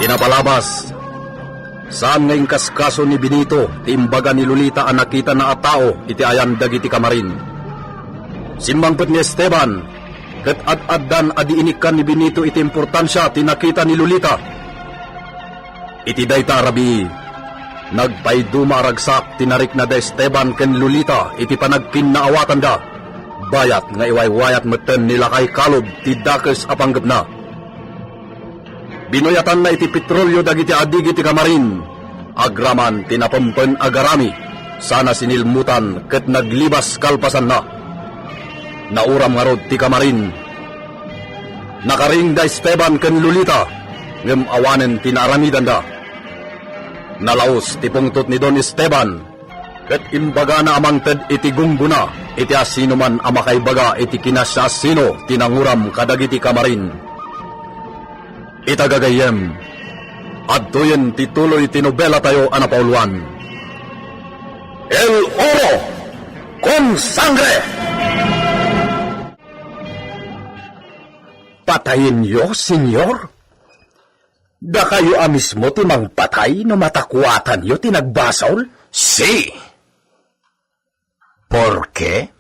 Pinapalabas. Saan ngayong kaskaso ni Benito, timbaga ni Lolita ang nakita na atao, iti ayan dagiti kamarin. Simbangpet ni Esteban, ket ad-addan adi inikan ni Benito iti importansya tinakita ni Lolita. Iti dayta rabi, nagpayduma aragsak tinarik na da Esteban ken Lolita iti panagkinaawatan da. Bayat nga iwaywayat meten nila kay kalob ti dakes apanggap na. Binuyatan na iti petrolyo dagiti adig iti kamarin. Agraman tinapempen agarami. Sana sinilmutan ket naglibas kalpasan na. Nauram nga rod ti kamarin. Nakaring da Esteban ken Lolita. Ngem awanen tinaramidan da. Nalaos ti pungtot ni Don Esteban. Ket imbaga na amangted iti gungguna. Iti asino man amakaibaga iti kinasya asino tinanguram kadagiti kamarin. Itagagayem, adtoyen tituloy tinobela tayo anapauluan. El Oro con Sangre! Patayin yo, senyor? Da kayo mismo timang patay no matakuatan yo tinagbasol? Si. ¿Por qué,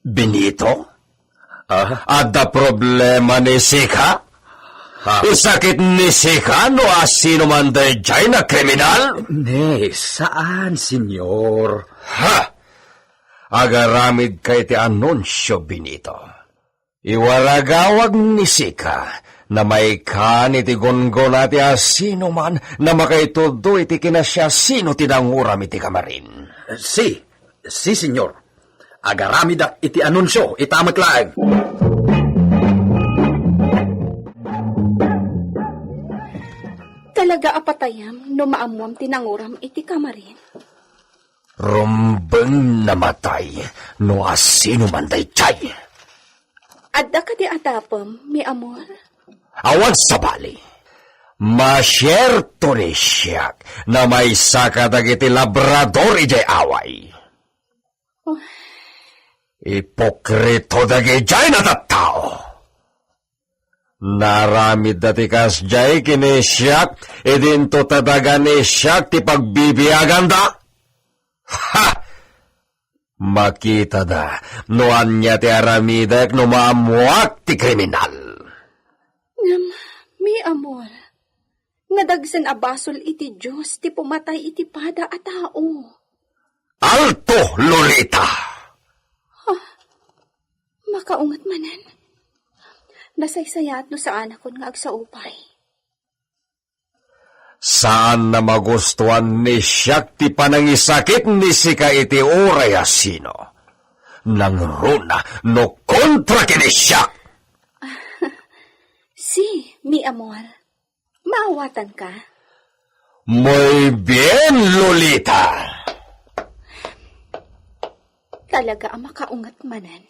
Benito? Ada problema ni Sika? Sakit ni Sika no asino man dayjay na kriminal? Ne, saan, senyor? Agaramid kay ti anunsyo, Benito. Iwaragawag ni Sika na may kan iti gongon ati asino man na makaitudo iti kinasya sino tinanguram iti kamarin. Si, senyor. Agaramid iti anunsyo, itamat laeng. Talaga apatayam no maamuam tinanguram iti kamarin. Rumbeng namatay no asino man dayjay. Adda ka di atapam, mi amor. Awan sa bali. Masyerto ni siyak na may saka dagiti labrador ijay away. Ipokrito dagijay na tattao. Naramid dati kas jay kini siyak, idinto tadaga ni siyak ti pagbibiyagan da. Makita da, noan niya ti aramidak no maamuak ti kriminal. Mi amor, nadagsan abasol iti Diyos ti pumatay iti pada a tao. Alto, Lolita! Makaungat manan. Nasaysayat no sa anak ko nga agsaupay. Saan na magustuhan ni siyak ti panangisakit ni Sika iti oray asino? Nang runa no kontra kini siyak! Si, mi amor, maawatan ka? Muy bien, Lolita! Talaga ang makaungat manan.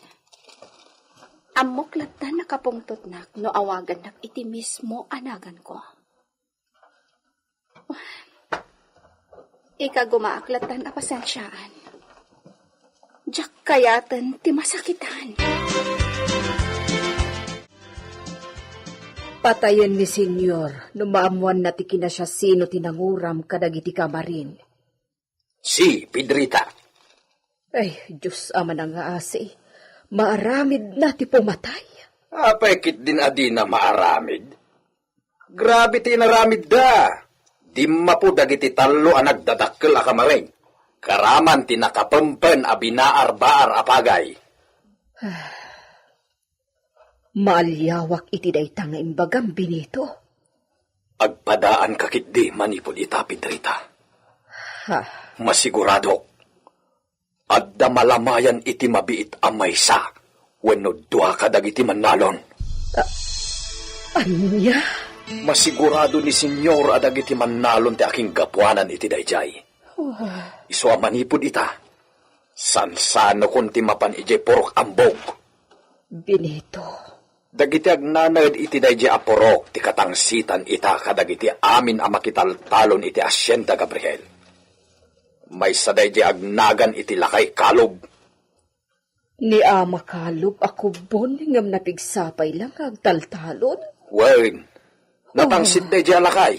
Amoklatan nakapungtot nak no awagan nak iti mismo anagan ko. Ika gumaaklatan a pasensyaan. Diyak kayatan ti masakitan. Patayen ni senyor, no maamuan na ti kinasya sino tinanguram kadagiti kamarin. Si, Pedrita. Ay, Diyos ama na nga asi. Maaramid na ti pumatay. Apekit din adi na maaramid. Grabe ti naramid da. Di mapo dagiti talo ang nagdadakkel a kamaring. Karaman ti nakapempen a binaar-baar apagay. Maalyawak iti dayta nga imbagam Benito. Agpadaan kakit di manipod ita, Pedrita. Masigurado. Adda malamayan iti mabiit a maysa. Wenno dua kadagiti manalon. Anya? Masigurado ni senyor adagiti manalon ti aking gapuanan iti dayjay. Isu a manipod ita. Sansano kun ti mapan ijay porok ambog. Benito. Dagiti agnanad iti dayjay a porok ti katangsitan ita kadagiti amin a makitaltalon iti Hacienda Gabriel. May saday di agnagan iti lakay kalob. Ni ama kalob ako bon ngam napigsapay lang agtaltalon. Wen, natangsit day di alakay.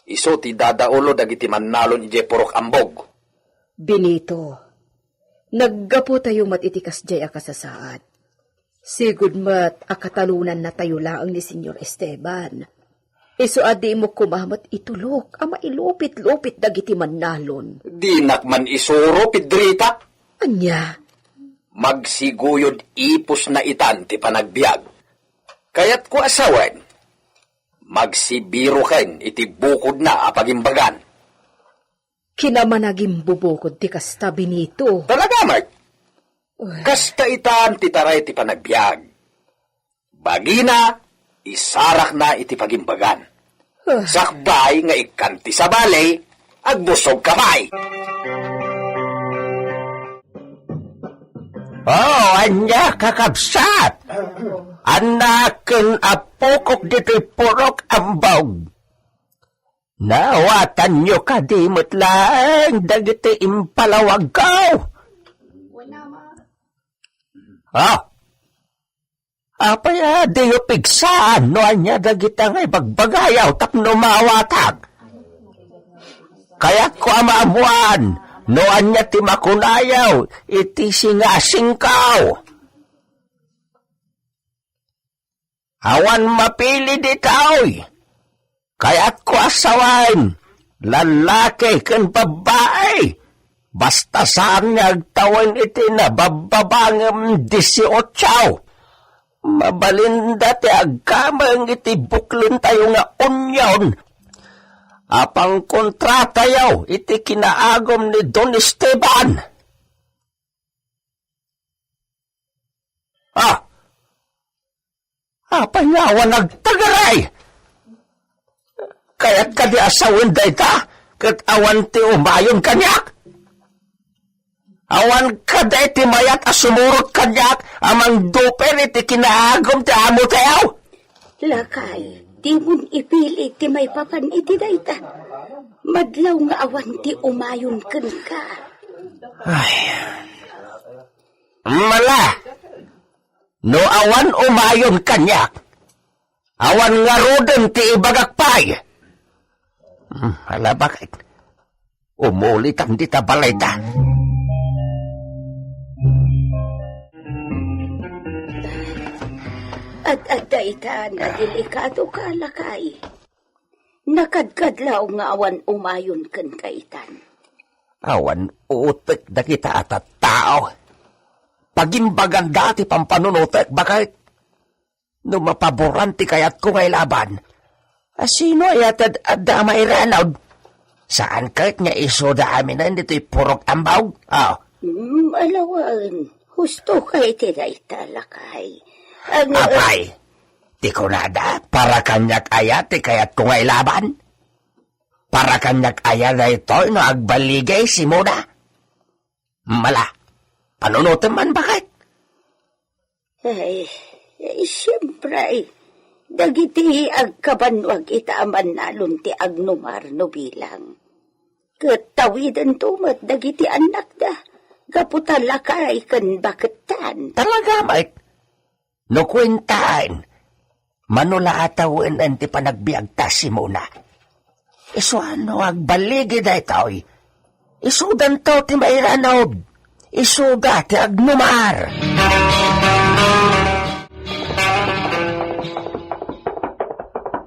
Iso ti dadaulo dagiti mannalon ije purok ambog. Benito, naggapo tayo mat itikas jay akasasaad. Sigud mat akatalunan na tayo laang ni Senyor Esteban. Iso adi mo kumamat itulok, ama ilupit-lupit dagiti mannalon. Di nakman isuro, Pedrita. Anya, Magsiguyod ipos na itan ti panagbiag. Kaya't ko asawan, magsibiro ken iti bukod na apagimbagan. kinamanagim bubukod ti kasta Benito. Talaga, Mark? Kasta itan ti taray ti panagbiag. Bagina, isarak na iti pagimbagan. Sakbay nga ikanti sa balay, agbusog kamay. Oh, anya kakabsat. Anaken apokok dito'y purok ambog. Nawatan nyo kadimot lang, dagiti impalawag ko. Oh, apaya di yung pigsaan, no anya dagita ngay bagbagayaw tapno mawatag. Kaya ko amaamuan, no anya ti makunayaw, iti singasingkaw. Awan mapili di taoy. Kaya't ko asawain, lalaki ken babae. Basta saan nga agtawan iti na bababangam 18. Mabalinda ti agkamang iti buklin tayo nga unyon. Apang kontrata yaw iti kinaagom ni Don Esteban. Apanyawan nagtagaray. Kaya't kadi asawin day ta, kat awan ti umayon kanyak. Awan kaday ti mayat asumurot kanyak, amang duper iti kinaagom ti amo tayaw. Lakay, di mun ipili ti may papan iti dayta. Madlaw nga awan ti umayon ken ka. Mala, no awan umayon kanyak, awan nga roden ti ibagakpay. Hala bakit? Umulitan di ta balayta. At dayta na delikado ka, lakay. Nakadkadlaw nga awan umayon ken kaitan. Awan utek da kita at tao. Pagimbagan dati pampanunutek, bakit? No mapaboran ti kayat ko ngay laban. Sino ayat at damay ranawd? Saan kahit nga iso da amin na dito'y purok ambaw? Alawan, husto kay ti dayta, lakay. Apay, ti kunada, para kanyak ayat ti kayat ko ngay laban? Para kanyak ayat na ito, no agbaligay si Muna? Mala, panunutin man bakit? Ay, siyempre, dagiti agkabanwag itaaman nalun ti agnumar no bilang. Katawidan tumat dagiti anak da, gaputalakay kan baketan. Talaga, Mike? No kwintaan, manula atawin ang ti panagbiagta si Muna. Iso ano agbaligi da ito'y, isudan to ti mairanob, isuga ti agnumar.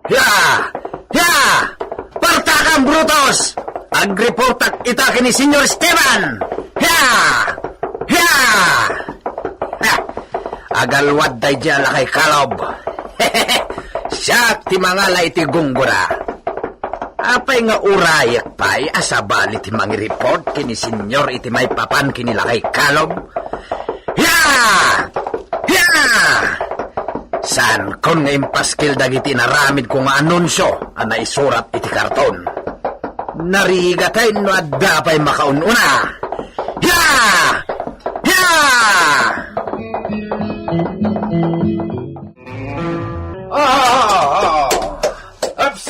Ya! Ya! Partakang Brutus! Agreportak itake ni Senyor Esteban! Ya! Ya! Ha! Agalwad day dyan lakay kalob. Siya ti mga lay ti gunggura. Apay nga urayak pa'y asabali ti mangireport kini Senyor iti may papan kini lakay kalob. Ya! Ya! San kon nga impaskil dagiti naramid ko nga anunsyo ang naisurat iti karton. Narigatay no adda pa'y makaununa. Ya! Ya! Ups!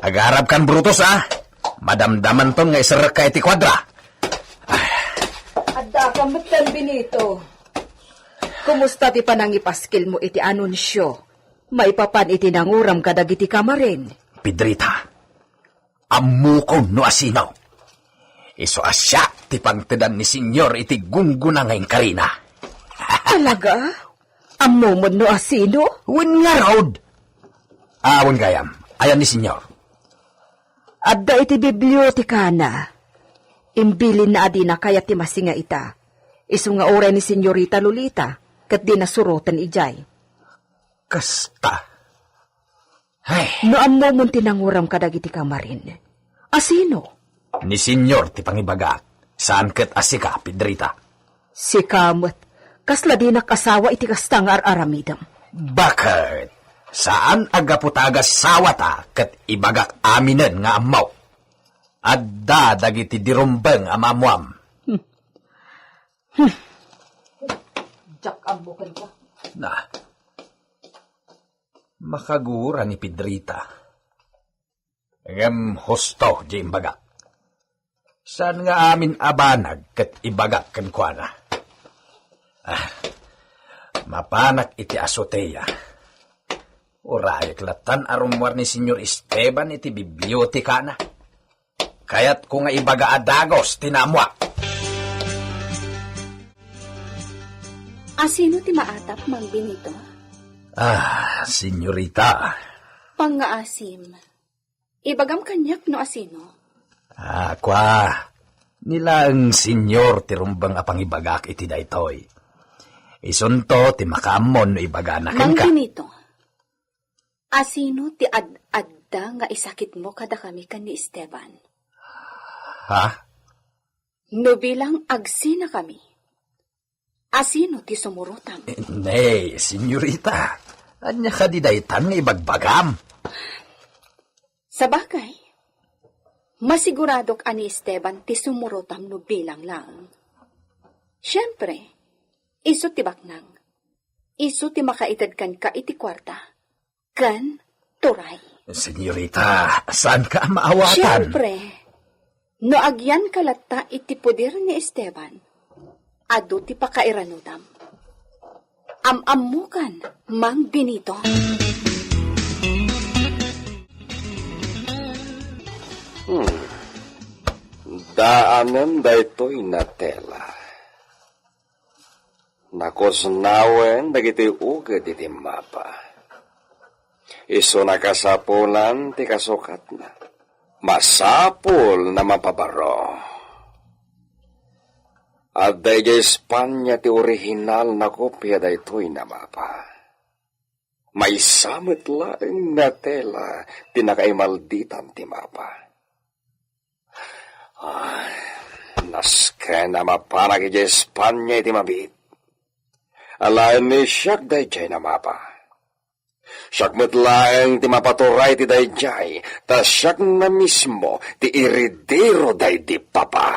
Agarap kan Brutus, madamdaman ton nga isarak ka iti kwadra. Adda kamutan Benito. Kumusta ti panangipaskil mo iti anunsyo? Maipapan iti nanguram kadagiti kamarin. Pedrita, amukon no asino. Iso asya ti pangtedan ni senyor iti gungguna ngayong karina. Talaga? Amumod no asino? Wen nga raod. Awon gayam, ayan ni senyor. Adda iti bibliotika na. Imbilin na adi na kaya ti masinga ita. Isu nga oray ni Senyorita Lolita, kat di nasurutan ijay. Kasta. Ay, No amumon tinanguram kadagiti kamarin. Asino? ni senyor ti pangibaga. Saan ket asika, Pedrita? Si Kamot, kasla di nakasawa iti kastang aramidam. Bakit? Saan agaputagas sawata ket ibagak aminen nga amaw? Adda dagiti dirumbeng amamuam. Jak ambukan ka. Na, makagura ni Pedrita. Ngem husto di imbaga. Saan nga amin abanag ket ibagak ken kuana? Mapanak iti asoteya. Uray klatan arumwar ni Senyor Esteban iti bibliotika na. Kayat ko nga ibaga adagos tinamwa. Asino ti maatap, Mang Benito? Senyorita. Pangaasim. Ibagam kanyak no asino? Kwa, nila ang senyor ti rumbang apang ibagak iti daytoy. Isunto ti makamon no ibaga na Mang ka. Benito, asino ti adda nga isakit mo kada kami kan ni Esteban? Ha? No bilang agsina kami, asino ti sumurutam? Nay, senyorita. Anya ka di daytan nga ibagbagam. Sa bagay, masiguradok ani Esteban ti sumurutam no bilang lang. Siyempre, iso ti baknang. Iso ti makaitad kan ka iti kwarta. Kan turay. Senyorita, saan ka maawatan? Siyempre, no agyan kalata iti poder ni Esteban, adu ti pakairanudam. Amamukan, Mang Benito. Daanan daytoy na tela. Nakosnawen dagiti uged iti mapa. Iso nakasapulan ti kasukat na. Masapul na mapabaro. At dayjay Espanya ti orihinal na kopya daytoy na mapa. May samit laeng na tela ti nakaimalditan ti mapa. Naske na mapanag iti Espanya iti mabit. Alain ni siyak dayjay na mapa. Siyak metlaeng ti mapaturay ti dayjay, ta siyak na mismo ti iridero day di papa.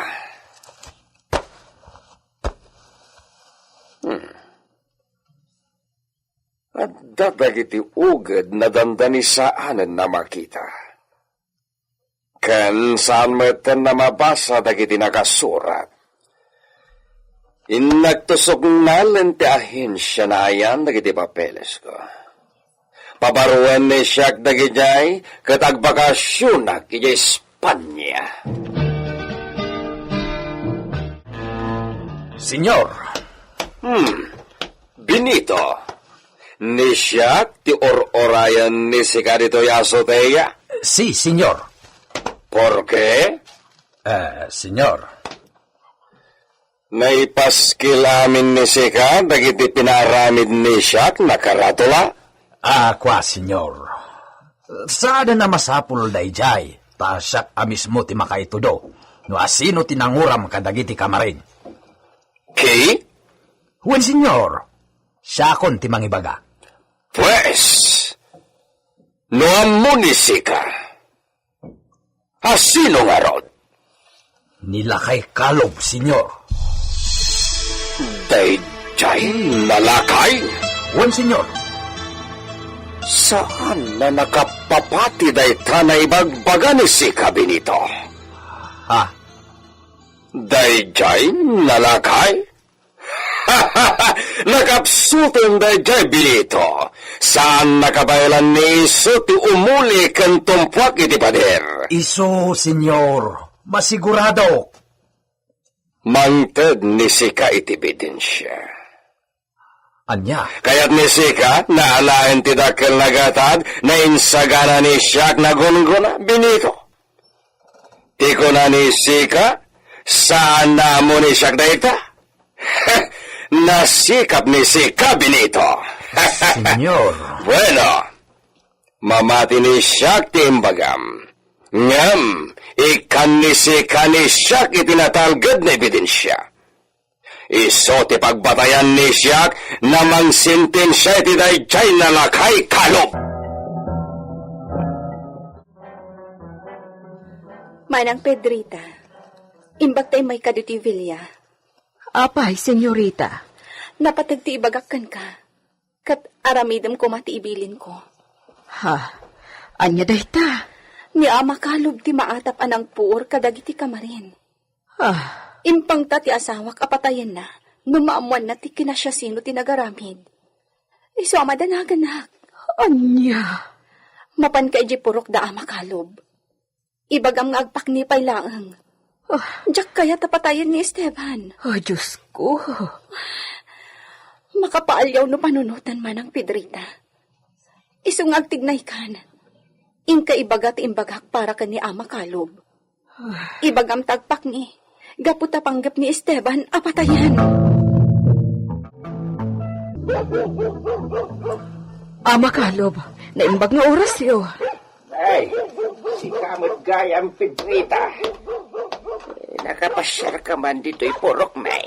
At dagiti uged na dandanisaanan na makita. Ken saan meten na mabasa dagiti nakasurat. Nagtusok nalen ti ahensya na ayan dagiti papeles ko. Pabaruan ni siyak dagijay ket agbakasyonak iti Espanya. Senyor, Benito, ni siyak ti or-orayan ni si kadito yasoteya. si, senyor. Por qué? Senyor, Naipaskil amin ni Sika, dagiti pinaramid ni siyak nakaratula. kwa, senyor. Saan na masapul dayjay, ta siyak amismo ti makaitudo, no asino tinanguram kadagiti kamarin. Kay? Wen, senyor, siyakon ti mangibaga. Pues, noam mo ni Sika. Asino nga rod? Nilakay kalob, senyor. Dayjay nalakay? Wen, senyor. Saan na nakapapati dayta na ibagbaga ni Sika, Benito? Ha? Dayjay nalakay? Nakapsutong da jay Benito. Saan nakabaylan ni iso ti umuli kan tumpuak iti pader? Iso, senyor. Masigurado. Mangted ni Sika iti bidensya. Anya? Kaya't ni Sika, naalain ti dakkel nagatad, na insagana ni siyak na gunguna, Benito. Tiko na ni Sika, saan na mo ni siyak da ita? Nasikap ni Sika, Benito. Senyor. Bueno, mamati ni siyak ti imbagam. Ngam, ikan ni Sika ni siyak itinatalgad na ebidensya. Iso ti pagbatayan ni siyak namang sentensya iti dayjay na lakay kalop. Manang Pedrita, imbag tayo may kaduti Villa, Apay, senyorita. napatagti ibagakkan ka, kat aramidam ko mati ibilin ko. Ha? Anya dayta? Ni ama kalob ti maatap anang puor kadagiti kamarin. Ah, Impang ta ti asawak apatayan na, numaamuan na ti kinasya sino ti nagaramid. Iso ama danaganak, anya. mapan ka iji purok da ama kalob. Ibagam nga agpaknipay laang. Diyak kaya tapatayan ni Esteban. Oh, Diyos ko. Makapaalyaw no panunutan manang Pedrita. Isong agtignay kan. Inka ibagat imbagak para ka ni ama kalob. Ibagam tagpak ni. Gaputa panggap ni Esteban apatayan. Ama Kalob, naimbag nga oras yo. Ay, si kamot gayang Pedrita. Nakapasyar ka man dito'y purok, may.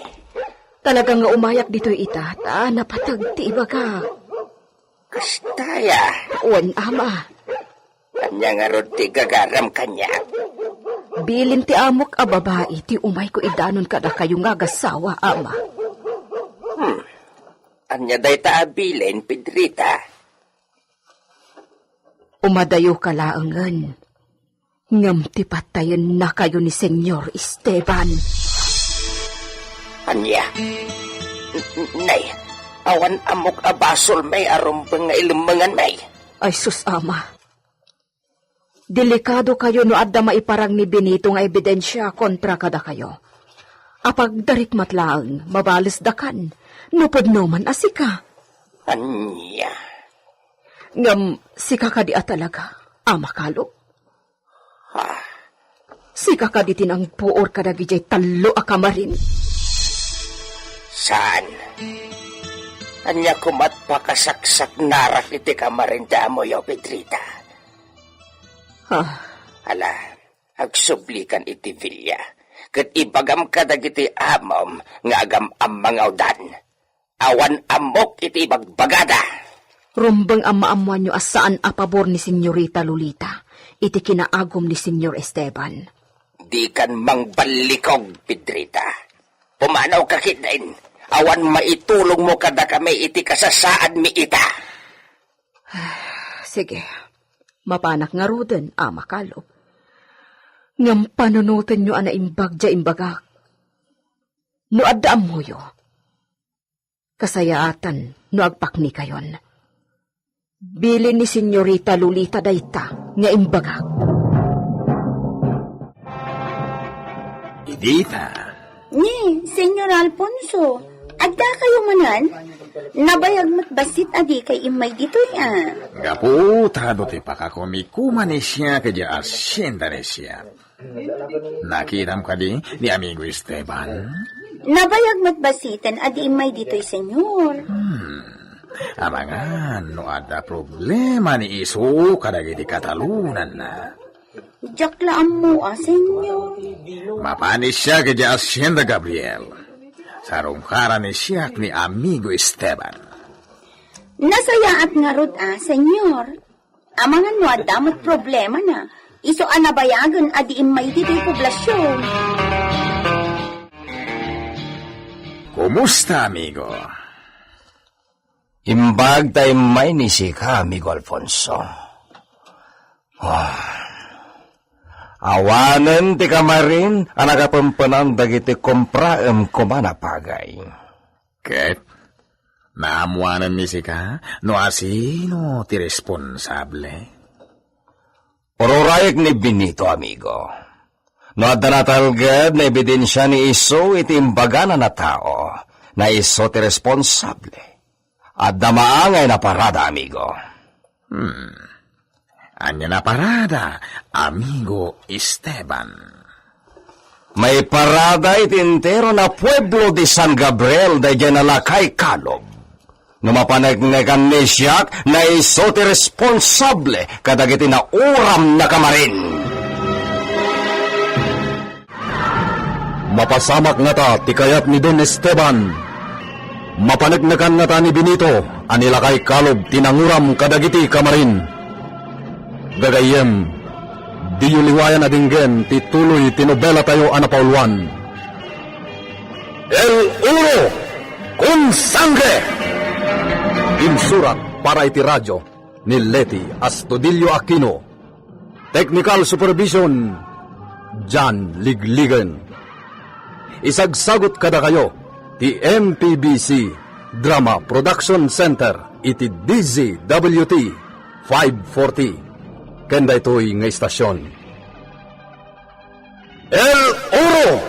Talagang nga umayak dito'y ita, ta napatag ti ibaga. Kastaya. Wan, ama. Kanya nga ron ti gagaram kanya. Bilin ti amok a babae, ti umay ko idanon kada kayo nga gasawa, ama. Anya day taabilin, Pedrita. Umadayo ka laangan. Ngam ti patayan na kayo ni Senyor Esteban. Anya. Nay, awan amok abasol may arumbang nga ilumangan may. Ay sus, ama. Delikado kayo no adda maiparang ni Benito nga ebidensya kontra kada kayo. Apag darit matlaang, mabalis dakan, nupod noman asika. Anya. Ngam, sika ka di talaga, ama Kalo. Sika ka di tinang puor ka dagijay talo a kamarin. Saan? Anya kumat pakasaksak narak iti kamarinda mo yo, Pedrita. Ha, Ala, agsublikan iti Villa. Kat ibagam ka dagiti amom nga agam amangawdan. Awan amok iti ibagbagada. rumbang ang maamuan nyo asaan a pabor ni Senyorita Lolita, iti kinaagom ni Senyor Esteban. Di kan mangbalikog, Pedrita. Pumanaw ka kitain. Awan maitulong mo kada kami iti kasasaad mi ita. Sige, mapanak nga roden, ama Kalo. Ngam panunutan nyo ana imbag dya imbagak. No addaam mo yo. Kasayaatan no agpakni kayon. Bilin ni Senyorita Lolita dayta nga imbagak. Idita. Ni, Senyor Alfonso, agda kayo manan? Nabayag matbasit adi kay imay dito'y Gaputa do ti pakakomikuman ni siya kaya asyenda ni siya. Nakitam ka di ni amigo Esteban? Nabayag matbasitan adi imay dito'y senyor. Amangan, no ada problema ni iso kadagiti katalunan na. Jaklaan mo senyor. Mapanis siya kaya asyenda Gabriel. Sarungkaran ni siya ni amigo Esteban. Nasayaat nga rod senyor. Amangan mo adamot problema na. Iso anabayagan adi imay dito'y poblasyon. Kumusta, amigo? Imbag tayo may nisika, amigo Alfonso. Awanen ti kamarin, anakapampanang dagiti kompraem kumanapagay. Ket, naamuanan ni sika, no asino ti responsable. Ororayek ni Benito, amigo. No adda natalgad na ebidensya ni iso itimbaga na tao na iso ti responsable. Adda maangay na parada, amigo. Anya na parada, amigo Esteban. May parada itintero na pueblo de San Gabriel da dyan nalakay kalob. Numapanagnagan ni siyak na iso ti responsable kadagiti na uram na kamarin. Mapasamak nga ta, tikayat ni Don Esteban. Mapanagnakan nga ta ni Benito, anilakay kalob tinanguram kadagiti kamarin. Gagayem, di yuliwayan adinggen, tituloy tinobela tayo anapauluan. El Uro con Sangre! Insurat para iti radyo ni Leti Astudillo Aquino. Technical Supervision, John Ligligan. Isagsagot kada kayo, ti MPBC Drama Production Center, iti DZWT 540. Kenda ito'y nga istasyon. El Oro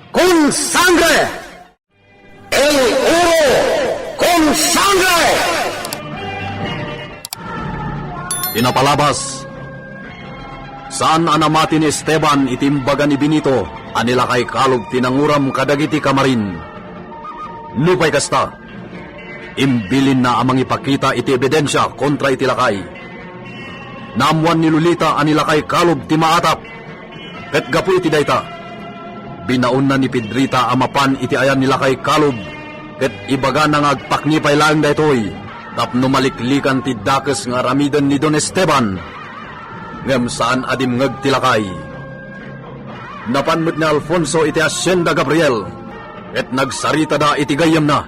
con Sangre! El Oro con Sangre! Pinapalabas, saan anamati ni Esteban itimbaga ni Benito, anila kay kalog tinanguram kadagiti kamarin. Lupay kasta, imbilin na amang ipakita iti ebidensya kontra iti lakay. Naamwan ni Lolita anila kay kalob ti maatap. Ket gapu iti dayta. Binaon na ni Pedrita amapan iti ayan nila kay kalob. Ket ibaga na ngagpaknipay lang daytoy. Tapno maliklikan ti dakes nga ramidan ni Don Esteban. Ngem saan adim ngag tilakay. Napanmet ni Alfonso iti Hacienda Gabriel. Ket nagsarita da iti gayam na.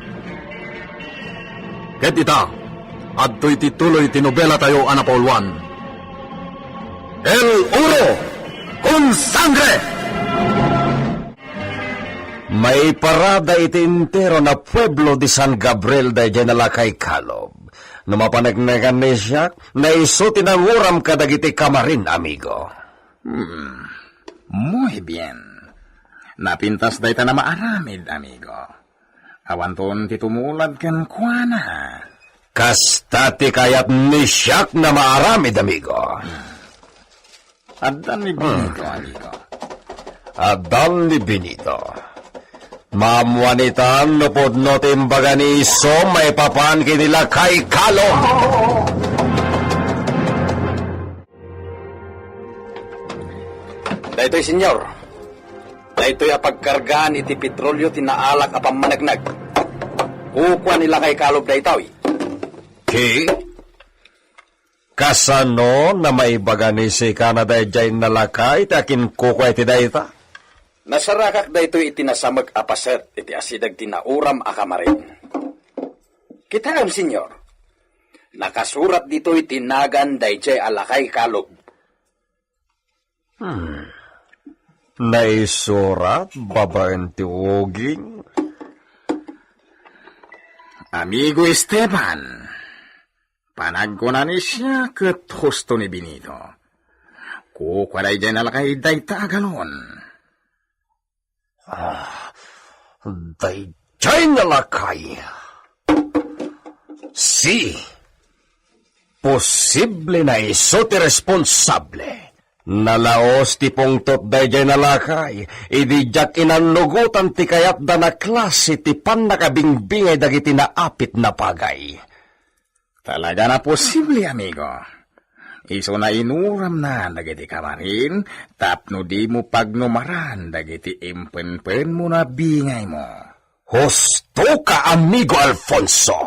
Ket ita, adto'y tituloy tinobela tayo anapauluan. El Uro con Sangre! May parada iti entero na pueblo de San Gabriel da dyan nalakay kalob. Numapanagnagan ni siya na iso tinanguram kadagiti kamarin, amigo. Muy bien. Napintas dayta na maaramid, amigo. Awanton ti tumulad kan kuana. Kastati kayat ni siyak na maaramid, amigo. Adan ni Benito, amigo. Adan ni Benito. Mamwanitan nupod no timbaga ni iso may papan kinila kay kalo. Daytoy, senyor. Daytoy apagkargaan iti petrolyo tinaalak apamanagnag. Kukwa nila kay kalob daytoy. Kasano na maibaga ni si Canada jay nalakay takin kukway ti dayta? Nasarakak daytoy itinasamag apaset iti asidag tinauram akamarin. Kitaan, senyor. Nakasurat dito'y tinagan dayjay alakay kalob. Naisurat babaen ti uging? Amigo Esteban, panagkunan ni siya ket husto ni Benito. Kukwaday dyan alakay dayta agalon. Dayjay nalakay. Si, posible na iso ti responsable. Nalaos ti pungtot dayjay nalakay, idijak inanugutan ti kayat da na klase ti pan nakabingbingay dagiti naapit na pagay. Talaga na posible, amigo. Iso na inuram na dagiti kamarin, tapno di mo pagnumaran dagiti impen-pen mo na bingay mo. Husto ka, amigo Alfonso.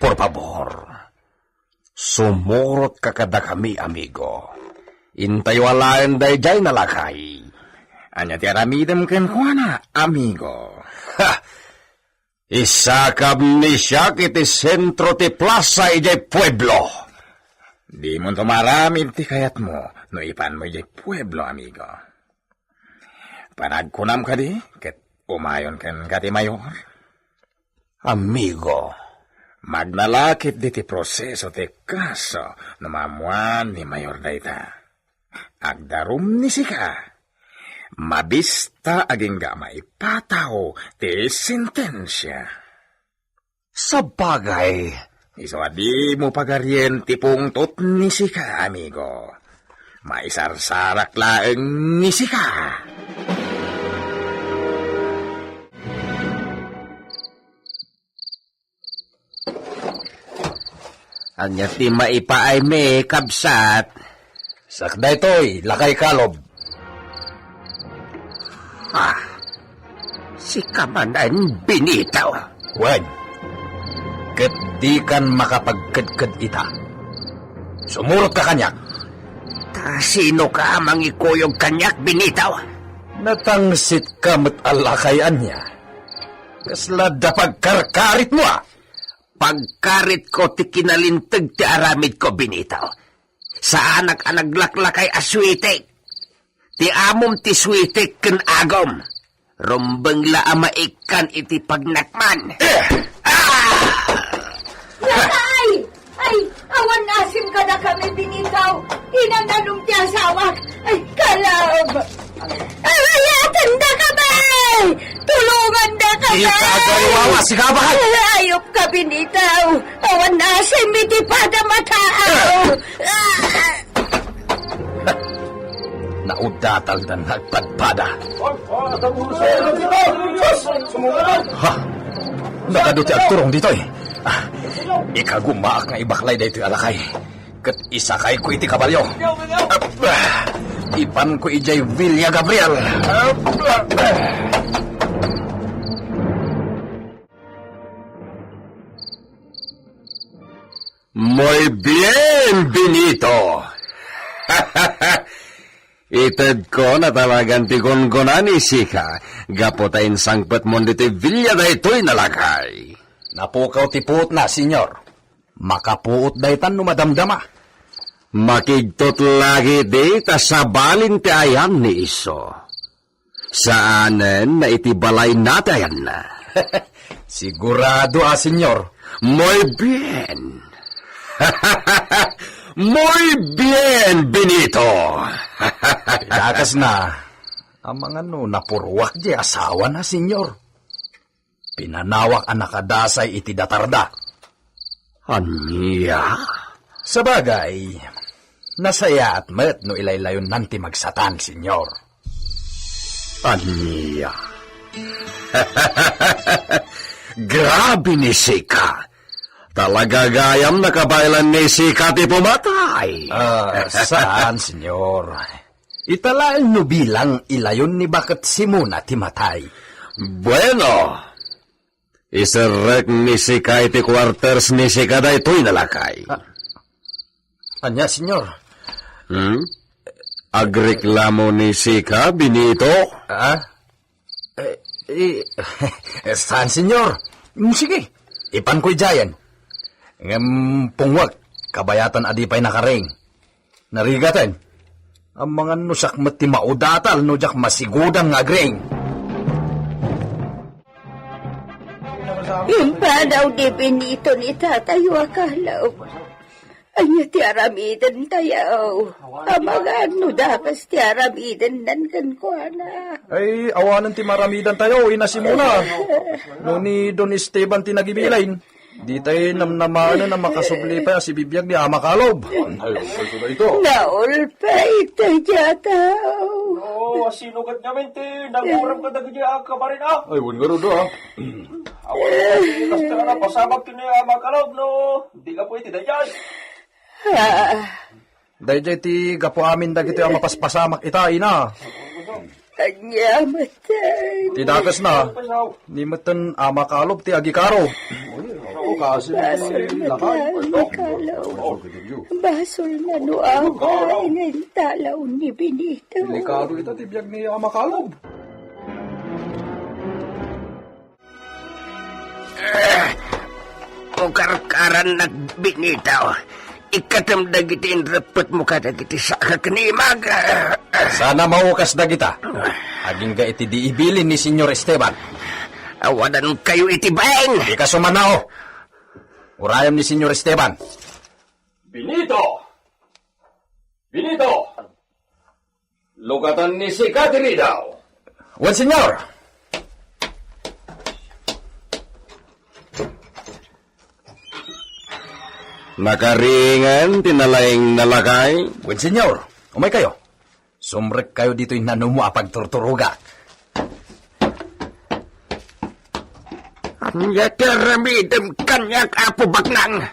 Por favor, sumurot ka kada kami, amigo. Intaywalaan dayjay nalakay. Anya ti aramidem ken kuana, amigo. Ha! Isakab ni siya kiti sentro ti plaza ijay pueblo. Di mo tumaramid ti kayat mo, no ipan mo ijay pueblo, amigo. Panagkunam ka di, ket Umayon kan kati mayor. Amigo, Magnalakit di ti proseso ti kaso namamuan ni mayor dayta. Agdarum ni sika. Mabista aging ga maipataw ti sentensya. sa bagay, Iso adi mo pagaryen ti pungtot ni sika, amigo. Maisarsarak laeng ni sika. anya ti maipaay me kabsat. Sakday toy, lakay kalob. Si Kamanan binitaw. Wen, ket di kan makapagkadkad ita. Sumurot ka kanyak. Ta sino ka mangikuyog kanyak binitaw? Natangsit ka met alakayan niya. Kasla da pagkarkarit mo Pagkarit ko ti kinalintag ti aramid ko binitaw. Sa anak laklakay aswitek. Ti amom ti switek ken agom. Rumbeng la amaikan iti pagnakman. Ay! Ay! Awan asim ka na kami binitaw. Inananong ti asawak. Ay, kalab! Ayatan da kami! Tulungan da kami! Ikagariwawa si kabahan! Ayop ka binitaw. Awan asim iti padamataaw. Naudatal na nagpadpada. Ha? Nakaduti ang turong dito eh. Ikagumaak nga ibaklay dito alakay. Kat isakay ko iti kabalyo. Ipan ko ijay Villa Gabriel. Muy bien, Benito. Ited ko na talagang tigon-gonan ni Sika. Gapotayin sangpet mo dito Villa da ito'y nalakay. Napukaw tipuot na, senyor. Makapuot da itan numadamdama. Makigtot lagi di tasabalin ti ayan ni iso. Saanen na itibalay natayan na. Sigurado senyor. Muy bien. Muy bien, Benito. Dakas na. Ang mga napurwak di asawa na, senyor. Pinanawak ang nakadasay iti datarda. Aniya? Sa bagay, nasaya at met no ilaylayon nanti magsatan, senyor. Aniya? Grabe ni Sika. Talaga gayam nakabailan ni Sika ti pumatay. Saan, senyor? Italaan no bilang ilayon ni bakit simuna ti matay. Bueno, iserek ni Sika iti quarters ni Sika da ito'y nalakay. Anya, senyor? Agreklamo ni Sika, Benito? Saan, senyor? Sige, ipan ko'y jayan. Ngem pungwag, kabayatan adipay nakaring. Narigaten, ang mga nusak mati maudatal no jak masigudang ngagring. Yung panaw di Benito ni tatayo akalaw. Anya ti aramidan tayaw. Amagan no dakas ti aramidan nan kan ko na. Ay, awanan ti maramidan tayo, inasimuna. No ni Don Esteban ti nagibilain. Di tayo namnamana na makasubli pa si bibiyag ni Ama Kalob. Ay, ito na ito. Naulpay tayo jataw. Oh, sinugad namin ti nagurang ka dagiti ka pa rin Ay, wun nga rin ha. Kasta ka na pasabag kini Makalob no. Di ka po iti dayan. Dahil ti gapo amin dagiti ang mapaspasamak ita, ina. Anya matay. Ti dakas na, ni matan Ama Kalob ti agikaro. Basol na tayo kalaw. Basol na no away ng talaw ni Benito. Delikado ito ti biyag ni Ama Kalob. Karkaran na binitaw. Ikatamdag iti inrapot mo ka dagiti sa kakanimag. Sana maukas na kita. Aging ga iti di ibilin ni Senyor Esteban. Awanan kayo itibain. Di ka sumanao. Urayam ni Senyor Esteban. Benito! Benito! Lugatan ni Sika diri daw. Wan, Senyor! Nakaringan, tinalaing nalakay. Wan, Senyor! Umay kayo. Sumrek kayo dito'y nanumo apag turturuga. Anya taramidem kanyak apo baknang.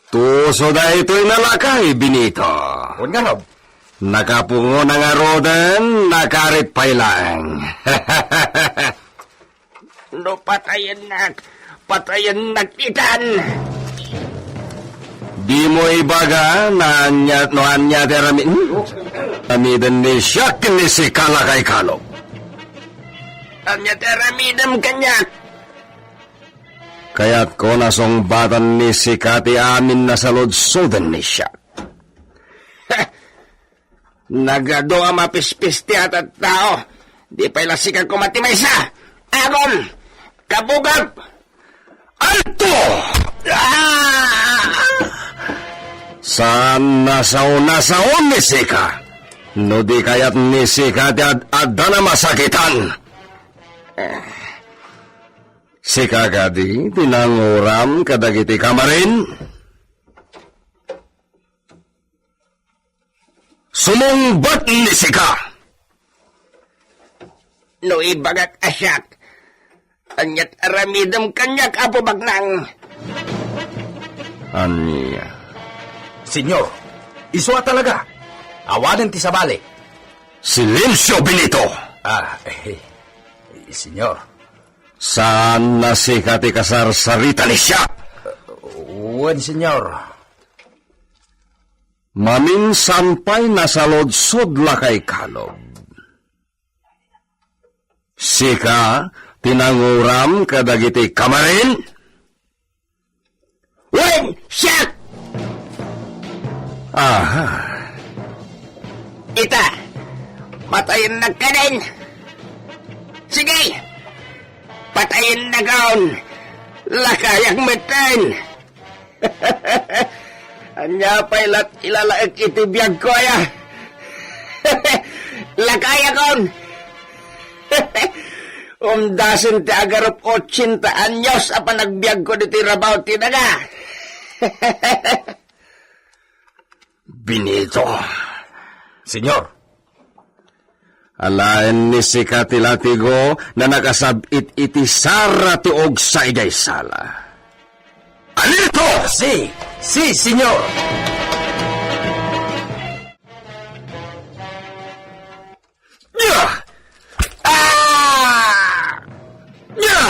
Tuso da ito'y nalakay, Benito. Wan nga, Rob. Nakapungo na nga rodan, nakarit pailang. No patayan nak itan. Di mo ibaga na anya teramin. Amidan ni Siak ni si Kalakay Kalog. Anya taramidem kanyak. Kaya't ko nasong batan ni si Kati amin na sa lodsodan ni Siak. Nagado ang mapispis ti at tao. Di pa ilasikan ko matimaysa. Agon! Kabugap! Alto! Saan nasaon ni Sika? No di kaya't ni Sika di adda na masakitan. Sika kadi tinanguram kadagiti kamarin. Sumungbat ni Sika. No ibagat asyak. Anyat aramidem kanyak apo baknang. Anya. Senyor, iswa talaga. Awanan ti sabali. Silencio, Benito! Senyor. Saan na Sika ti kasarsarita ni siya? Wan, Senyor. Maminsan pa'y nasa lodsod lakay Kalog. Sika, tinanguram kadagiti kamarin? Wen! Siyak! Aha, Ita! Patayin na ka din! Sige! Patayin na kaon! Lakayang metan! Anya pa ilalaag itibiyag ko ya! Lakaya kaon! Umdasin ti agarop 80 anyos apa nagbiag ko diti rabaw tinaga! Benito. Senyor. Alaen ni Sika ti latigo na nakasabit iti sara ti og sa ijay sala. Alito! Si, senyor. Nya! Nya!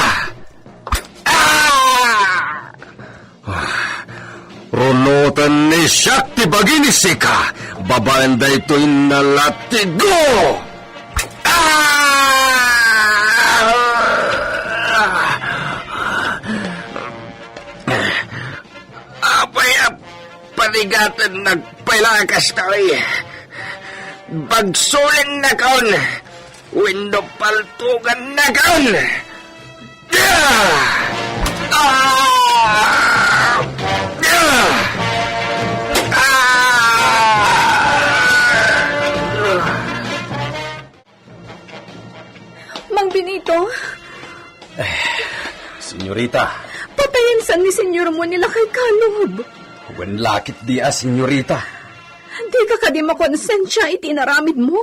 Runutan ni Siak ti bagi ni Sika. Babaen da ito'y nalatigo! Apay panigatan nagpailakas tayo. Bagsuling na kaon. Window paltugan na kaon. Mang Benito, Senyorita. patayin san ni senyor mo nila kay Kalob. Wan lakit di senyorita. Di ka kadi makonsensya itinaramid mo.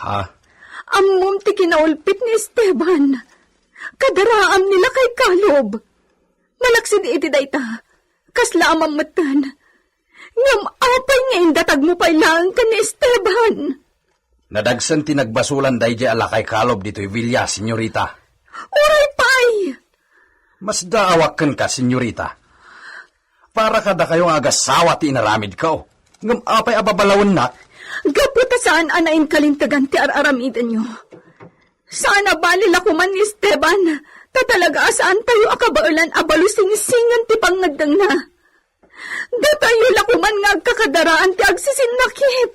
Ha? Ammom ti kinaulpit ni Esteban. Kadaraam nila kay Kalob. Malaksid iti dayta. Kasla amamatan. Ngam apay nga indatag mo pailang ka ni Esteban. Nadagsan tinagbasulan day di ala kay Kalob dito'y Villa, senyorita. Uray pay! Mas daawakan ka, senyorita. Para kada kayong agasawa ti inaramid ka. Ngam apay ababalawon na. Gaputa saan anain kalintagan ti araramidan nyo. Saan abalila kuman ni Esteban. Tatalaga saan tayo akabaulan abalo singsingan ti pangagdang na. Datayo lakuman nga kakadaraan ti agsisinakit.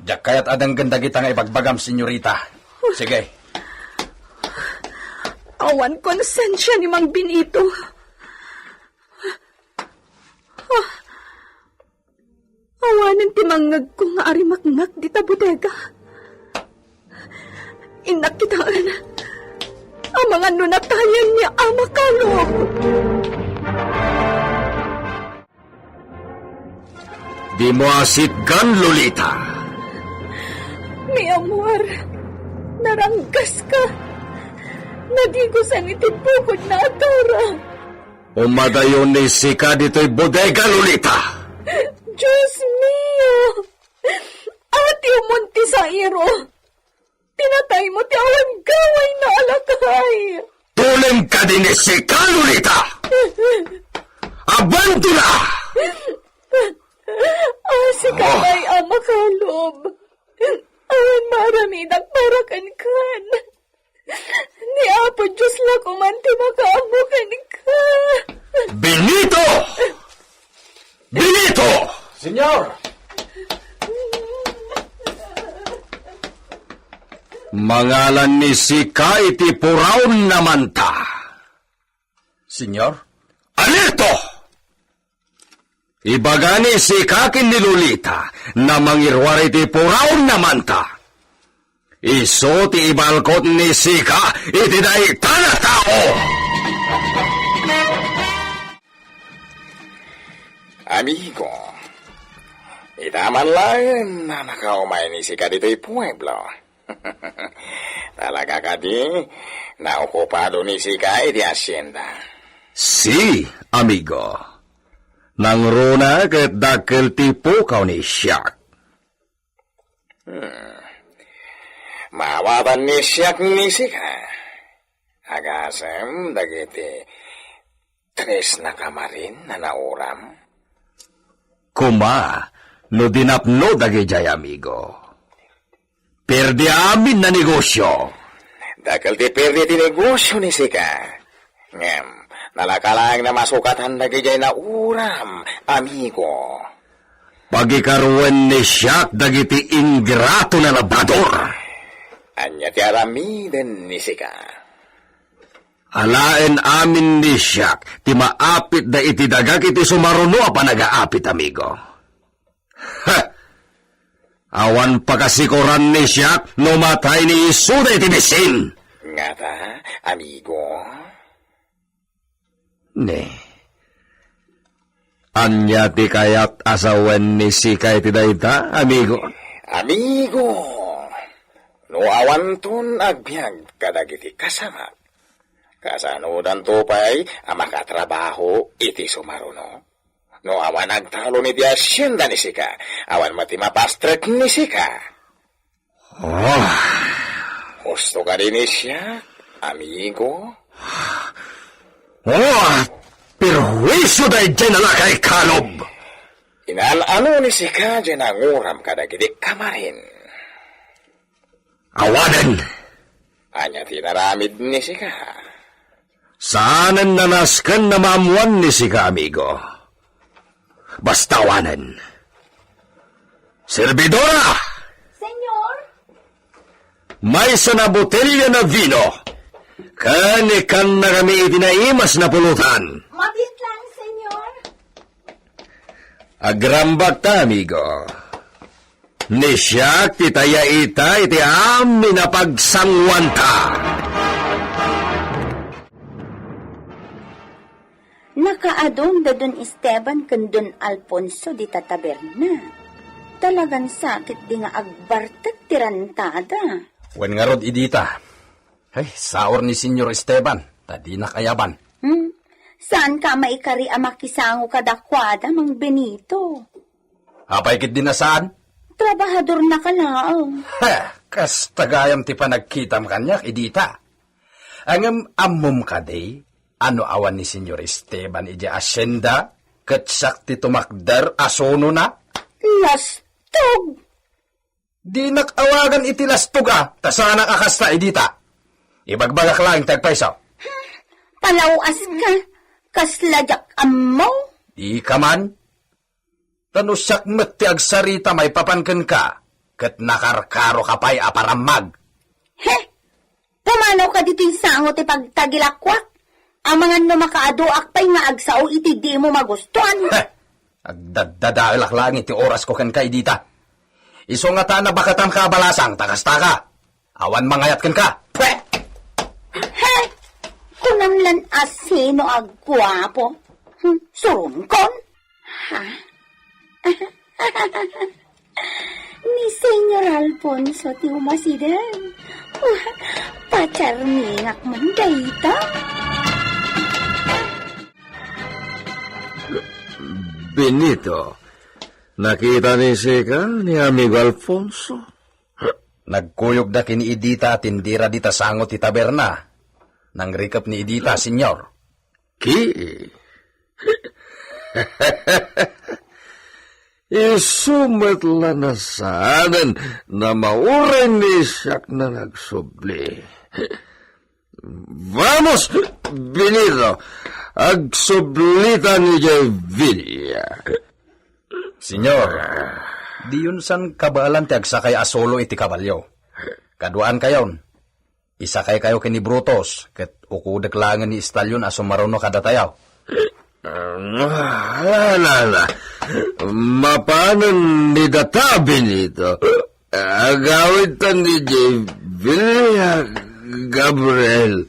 Diyak kaya't adang ganda kita nga ibagbagam, senyorita. Sige. Awan konsensya ni Mang Benito. Awanan ti mangag ko nga arimakngak di ta bodega. Inakitaan ang mga nunatayan niya ama kalog. Di mo asitgan, Lolita. Mi amor, naranggas ka. Nagigusan iti bukod na atura. Umadayon ni Sika dito'y bodega, Lolita. Diyos mio! Ati umunti sa iro. Tinatay mo ti awan gaway na alakay. Tulem ka din ni Sika, Lolita. Abanto na! Si kamay ama kalob. Awan maramidak parakan-kan. Ni Apo Diyos la kumanti makaamukan ka. Benito! Benito! Senyor! Mangalan ni Sika iti puraon naman ta. Senyor? Alito! Ibagani Sika kin ni Lolita na mangirwari iti puraon naman ta. Iso ti ibalkot ni Sika iti daita na tao. Amigo, itaman lang na nakaumay ni Sika dito'y pueblo. Talaga ka di, naokupado ni Sika iti asyenda. Si, amigo. Nang runa ket dakkel tipo kaw ni Siak. Mawatan ni Siak ni Sika. Agasem dagiti tres na kamarin na nauram. Kuma, no dinapno dagijay amigo. Perdi amin na negosyo. Dakil ti perdi ti negosyo ni Sika. Ngem, nalakalang na masukatan dagijay na uram, amigo. Pagikaruan ni Siak dagiti ingrato na labrador. Anya ti aramiden ni Sika. Alaen amin ni Siak, ti maapit da iti dagag iti sumaruno pa nag-aapit, amigo. Ha! Awan pagkasikoran ni Siak, no matay ni Isuda iti bisin. Nga ta, amigo. Ne. Anya ti kayat asawen ni Sika iti dayta, amigo. Amigo, no awan ton agbyag kadagiti kasama. Kasanudan to pa'y makatrabaho iti sumaruno. No awan nagtalo ni di asyenda ni Sika, awan mati mapastrek ni Sika. Oh, Gusto ka rin siya, amigo? perwisyo dahi dyan alakay kalob. Inalano ni Sika dyan ang uram kadagiti kamarin. Awanan, Anya tinaramid ni Sika. saanan nanaskan na maamuan ni Sika, amigo. Basta awanan. Servidora! Senyor? May sana botelya na vino. Kanikan na kami itinaimas na pulutan. Mabit lang, senyor. Agrambak ta, amigo. Ni Siak titaya ita iti amin na pagsangwan ta. Nakaadong da Don Esteban kan Don Alfonso di tataberna. Talagang sakit di nga agbartag tirantada. Wen nga rod idita. Ay, saor ni Senyor Esteban. Tadi na kayaban. Saan ka maikari amakisango kadakwada, Mang Benito? Apay kit din na saan? Trabahador na ka lao. Ha, kas tagayam ti panagkitam kanyak, idita. Angam amum kaday, ano awan ni Senyor Esteban iji asyenda, katsak ti tumakder asono na? Lastog! Di nakawagan iti lastog tasana kakasta idita. Ibagbagak lang tagpaisaw. Palawas ka, kasladyak amaw. Di ka man, Tanusyak met ti agsarita may papanken ka, ket nakarkaro ka pa'y aparamag. He! Pumanaw ka dito yung sangot pagtagilakwak. Ang mga no makaadoak pa'y nga agsaw iti di mo magustuhan. Heh! Agdadadailak lang iti oras ko ken kay dita. Iso nga ta na bakatan ka balasang takasta ka. Awan mangayat ken ka. Pwe! He! Kunamlan asino agwapo. Surun kon? Ha? Ni Senyor Alfonso ti umasiden. Pacharmingak man dayta. Benito, nakita ni Sika ni amigo Alfonso? Nagkuyog da kini Idita tindira dita sangot ti taberna. Nang rikap ni Idita, senyor. Isumat la na saanan na mauray ni siyak na nagsubli. Vamos, Benito, agsublita ni Villa. Senyor, di yun san kabalan ti agsakay asolo iti kabalyo. Kaduan kayon. Isakay kayo kini Brutos, ket ukudek langan ni Istalyon aso maruno kadatayaw. Mapanan ni data, Benito. Agawit tan ni Villa Gabriel.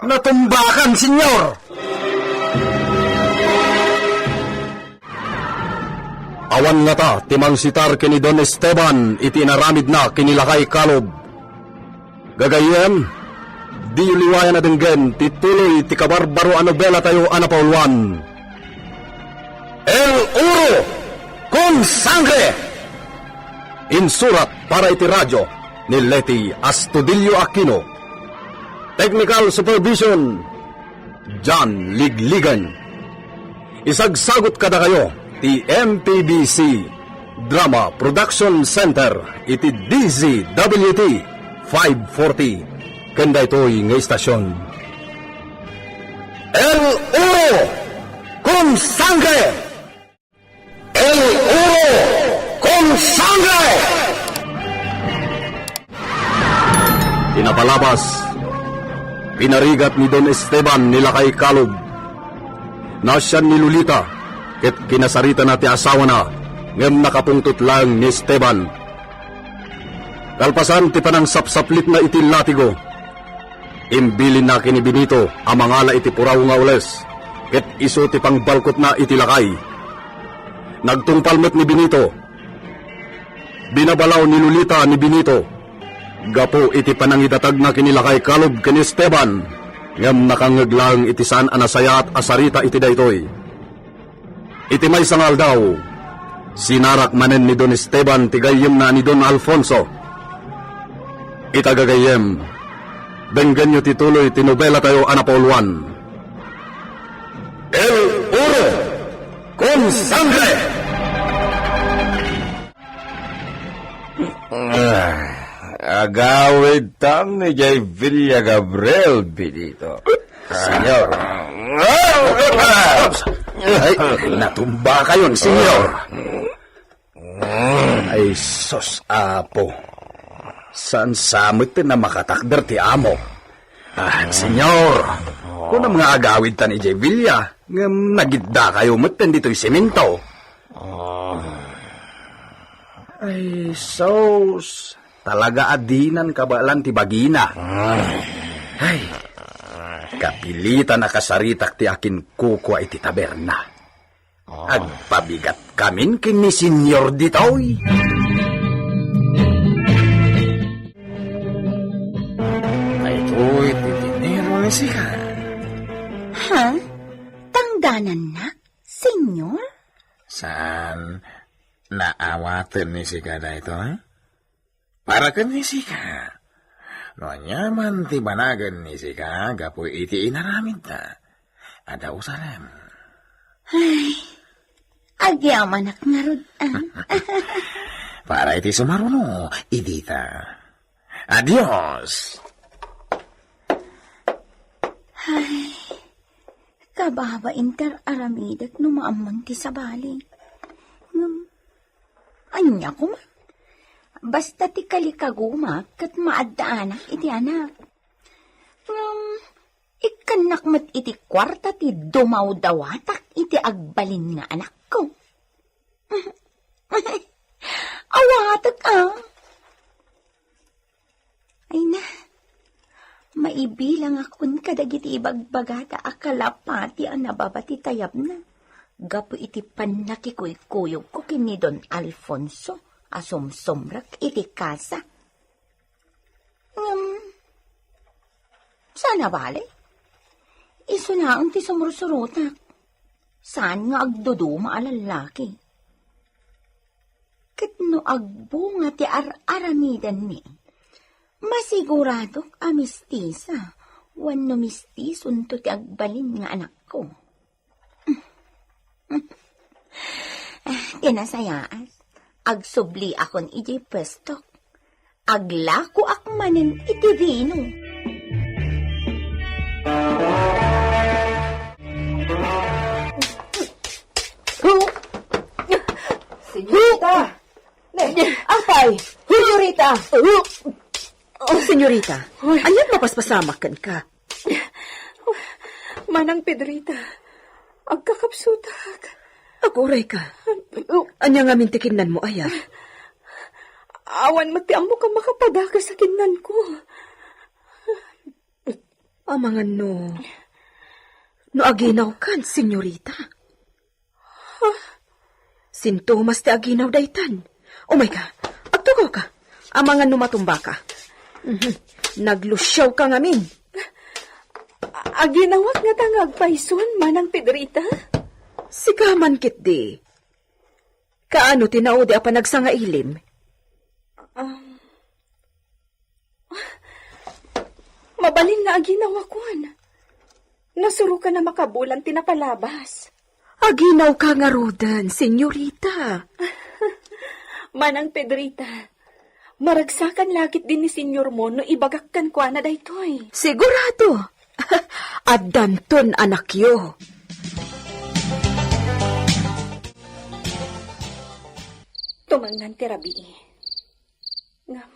Natumbakan, senyor! Awan nga ta, timang sitar kini Don Esteban, iti naramid na kinilakay kalob. Gagayem, di liwayan na denggen, tituloy ti kabarbaro a nobela tayo anapauluan. El Uro con Sangre! Insurat para iti radyo ni Leti Astudillo Aquino. Technical Supervision, John Ligligan. Isagsagot kada kayo, ti MPBC Drama Production Center, iti DZWT 540. Kanda ito'y nga istasyon. El Uro con Sangre! El Uro con Sangre! Pinapalabas, pinarigat ni Don Esteban nilakay kalob. Nasyan ni Lolita, ket kinasarita na ti asawa na, ngem nakapungtot lang ni Esteban. Kalpasan ti panang sapsaplit na iti latigo. Imbilin na kini Benito amangala iti puraw nga ules, ket iso ti pangbalkot na iti lakay. Nagtungpalmet ni Benito. Binabalaw ni Lolita ni Benito. Gapo iti panangidatag na kinilakay kalob kini Esteban, ngem nakangeglang iti saan anasayat asarita iti daytoy. Iti may sangal daw, sinarak manen ni Don Esteban tigayem na ni Don Alfonso. Itagagayem, benggan nyo tituloy tinobela tayo anapauluan. El Uro con Sangre! Agawid tam ni Villa Gabriel, Benito. Senyor. Ay, natumba kayon, senyor. Ay, sos apo. Saan samit na makatakder ti amo? Senyor, kung ang mga agawid ta ni Villa, ngam nagidda kayo mutin dito'y semento. Ay, sos. Talaga adinan kabalan ti bagina. Ay, kapilitan na kasaritak ti akin kukwa iti taberna. Agpabigat kamin kini senyor ditoy. Ito'y titinero ni Sika. Ha? Tangganan na, senyor? Saan naawatan ni Sika na ito, ha? Para ka ni Sika. No nyaman ti banagan ni Sika, gapoy iti inaramid na. Ada usalam. Ay, agyaman ak ngarod. Para iti sumaruno, idita. Adios! Ay, Kababa inter aramidat no maamon ti sabali. Anya ko ma. Basta ti kalikaguma kat maaddaanak iti anak. Ikanak mat iti kwarta ti dumaw dawatak iti agbalin nga anak ko. Awatak Ay na, maibilang akon kadagiti ibagbagata akalapati ang nababati tayab na. Gapo iti panakikuy-kuyog ko kini Don Alfonso, asumsumrak iti kasa. Sana bale? Iso na ang ti sumursurutak. Saan nga agduduma alalaki? Kitno agbunga ti aramidan ni. Masiguradok amistisa. Wano mistisun to ti agbalin nga anak ko. Tinasayaas. Agsubli akon iti pestok. Aglako akmanen iti vino. Senyorita! Apay! Senyorita! Senyorita, anyan mapaspasamakan ka? Manang Pedrita, agkakapsutak. Aguray ka. Anya nga mintikinan mo, aya? Awan matiang mo ka makapadaka sa kinan ko. Amangan no aginaw kan, senyorita. Sintomas ti aginaw daytan. Oh my God, agtugaw ka. Amangan no matumba ka. Naglusyaw ka ngamin. Aginawag nga tangag paison, Manang Pedrita. Sigaman kit di. Kaano tinaudi apa nagsangailim? Mabalin nga aginaw akuan. Nasuro ka na makabulan tinapalabas. Aginaw ka nga rudan, senyorita. Manang Pedrita, maragsakan lakit din ni senyor mo no ibagakkan kwa na daytoy. Sigurado. At danton anak yo. Tumangnan ti Rabii. Ngam,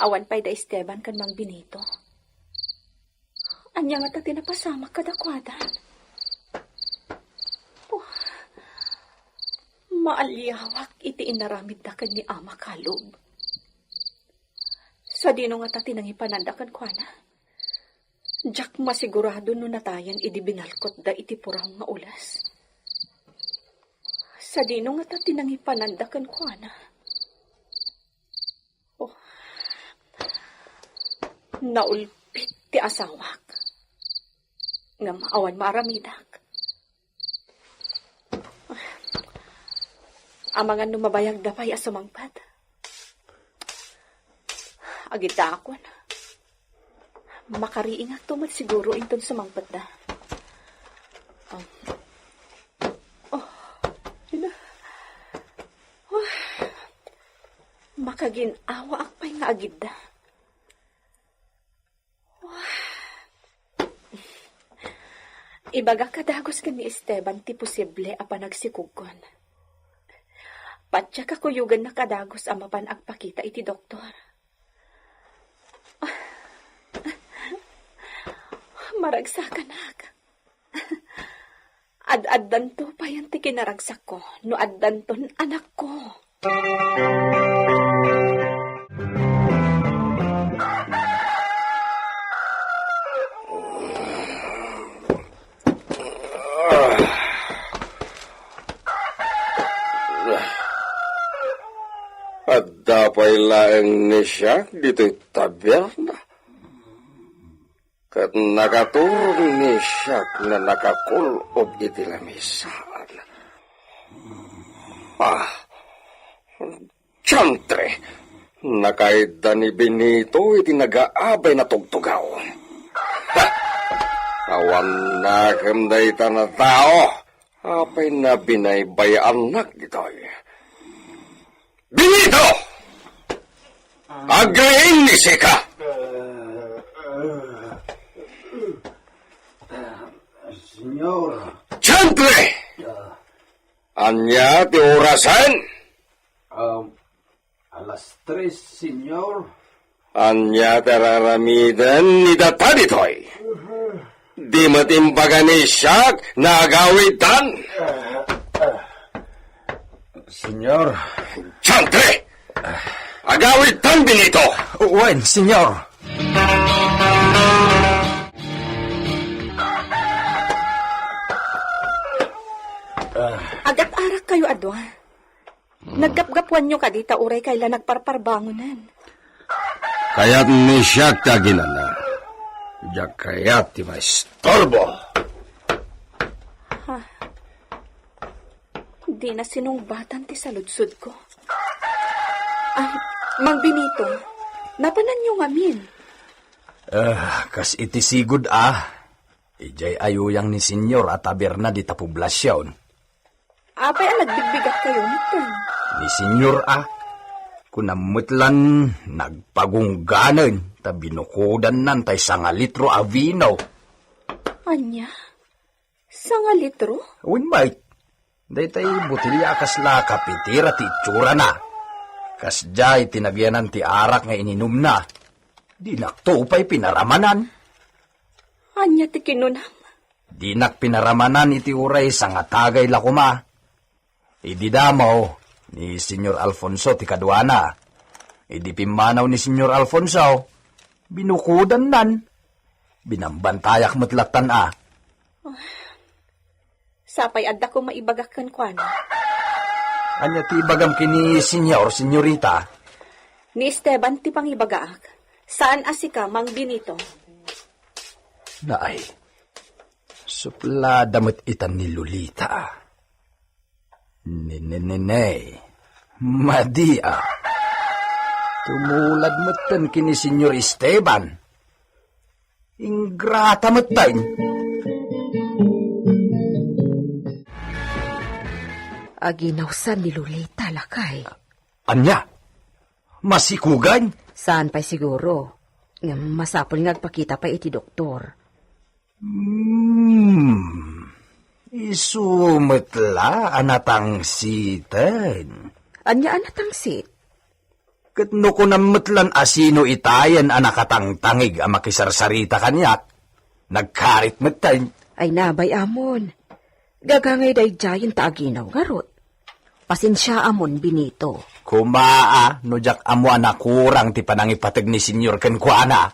awan pa'y da Esteban kan Mang Benito. Anya nga ta tinapasama kadakwadan. Oh, maalyawak iti inaramid da kan ni Ama Kalob. Sa dino nga ta tinangipanandakan kwa na. Jack masigurado no natayan idi binalkot da iti puraw nga ulas. Sa dino nga ta tinangipanandakan kwa na. Oh, naulpit ti asawak. Nga maawan maramidak. Amangan numabayag dapay asumangpad. Agita akon. Makariing at tumad siguro inton sumangpad na. Makaginawa akpay nga agid da. Ibaga kadagos ka ni Esteban ti posible apa nagsikugkon. Patya kakuyugan na kadagos ang mapan agpakita iti doktor. Maragsakan ak. Ad-addan to pa yan ti kinaragsak ko no addan ton anak ko. At dapay laeng ni siya dito'y taberna. Kat nakaturong ni siya na nakakulob iti lamisaan. Tiyantre, nakaida ni Benito iti nagaabay na tugtugaw. Awan na kamday na tao, apay na binaybay anak dito'y. Benito! Again ni Sika! Senyor. Siyempre! Anya ti orasan? Alas 3, senyor. Anya tararamidan ni Datanitoy. Di matimbagan ni Siak na agawitan. Senyor. Siyempre! Agawitan, Benito! Wen, senyor. Agat-arak kayo, adwa. Naggapgapuan nyo ka dita uray kayla nagparparbangunan. Kaya't ni siya taginan na. Diyak kaya't ti maistorbo. Di na sinungbatan ti saludsud ko. Ay, Mang Benito, napanan nyo ngamin. Kas iti sigud Ijay ayuyang ni senyor at taberna di ta poblasyon. Apay ang nagbigbigat kayo nito. Ni senyor kunamutlan nagpagungganan ta binukodan nan tay 1 litro a vino. Anya? 1 litro? Uwin bait. Day tay butilya kasla kapitira ti itsura na. Kas jay tinagyanan ti arak nga ininom na. Di naktupay pinaramanan. Anya ti kinunam? Di nak pinaramanan iti uray sa nga tagay lakuma. Idi damaw ni Senyor Alfonso ti kadwana. Idi pimanaw ni Senyor Alfonso. Binukudan nan. Binambantayak matlatan Sapay adda ko maibagakan kwa na. Anya ti bagam kini Senyor, Senyorita. Ni Esteban ti pangibagaak. Saan asika, Mang Benito? Naay, supla damit itan ni Lolita. Nenenenay, madia. Tumulad matan kini Senyor Esteban. Ingrata matan. Aginawsan ni Lolita, lakay. Anya, masikugan? Saan pa'y siguro? Nga masapol nga agpakita pa iti doktor. Isumetla anatang siten. Anya anatang sit? Katno ko nametlan asino itayan anakatang tangig ang makisarsarita kanyak. Nagkarit metan. Ay nabay amon. Gagangay day jayan taaginaw garot. Pasensya amon, Benito. Kumaa, no jak amo anakurang ti panangipatag ni Senyor Kenkwana.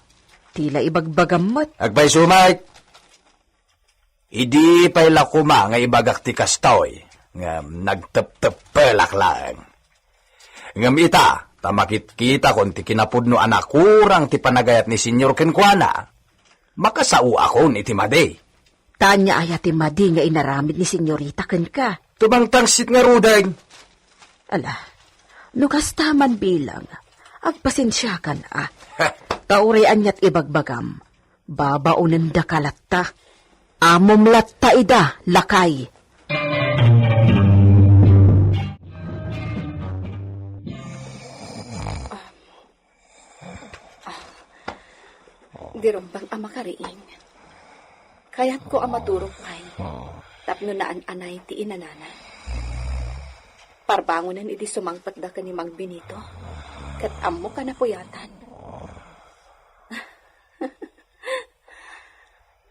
Tila ibagbagamot. Agbay sumay. Idi pa'y lakuma nga ibagak ti kastoy. Nga nagtep-tepelak lang. Ngam ita, tamakit kita kung ti kinapudno anakurang ti panagayat ni Senyor Kenkwana. Makasao ako ni ti Madi. Tanya aya ti Madi nga inaramid ni Senyorita Kenka. Tumangtangsit nga rudag. Ala, nukas taman bilang, agpasensyakan Taurean niya't ibagbagam, babaunan da kalatta, amom latta ida, lakay. Dirumbang amakariing. Kaya't ko amaturok kay. Tapno naan anay ti inanana. Parbangunan iti sumangpat da ka ni Mang Benito. Kat amo ka na puyatan.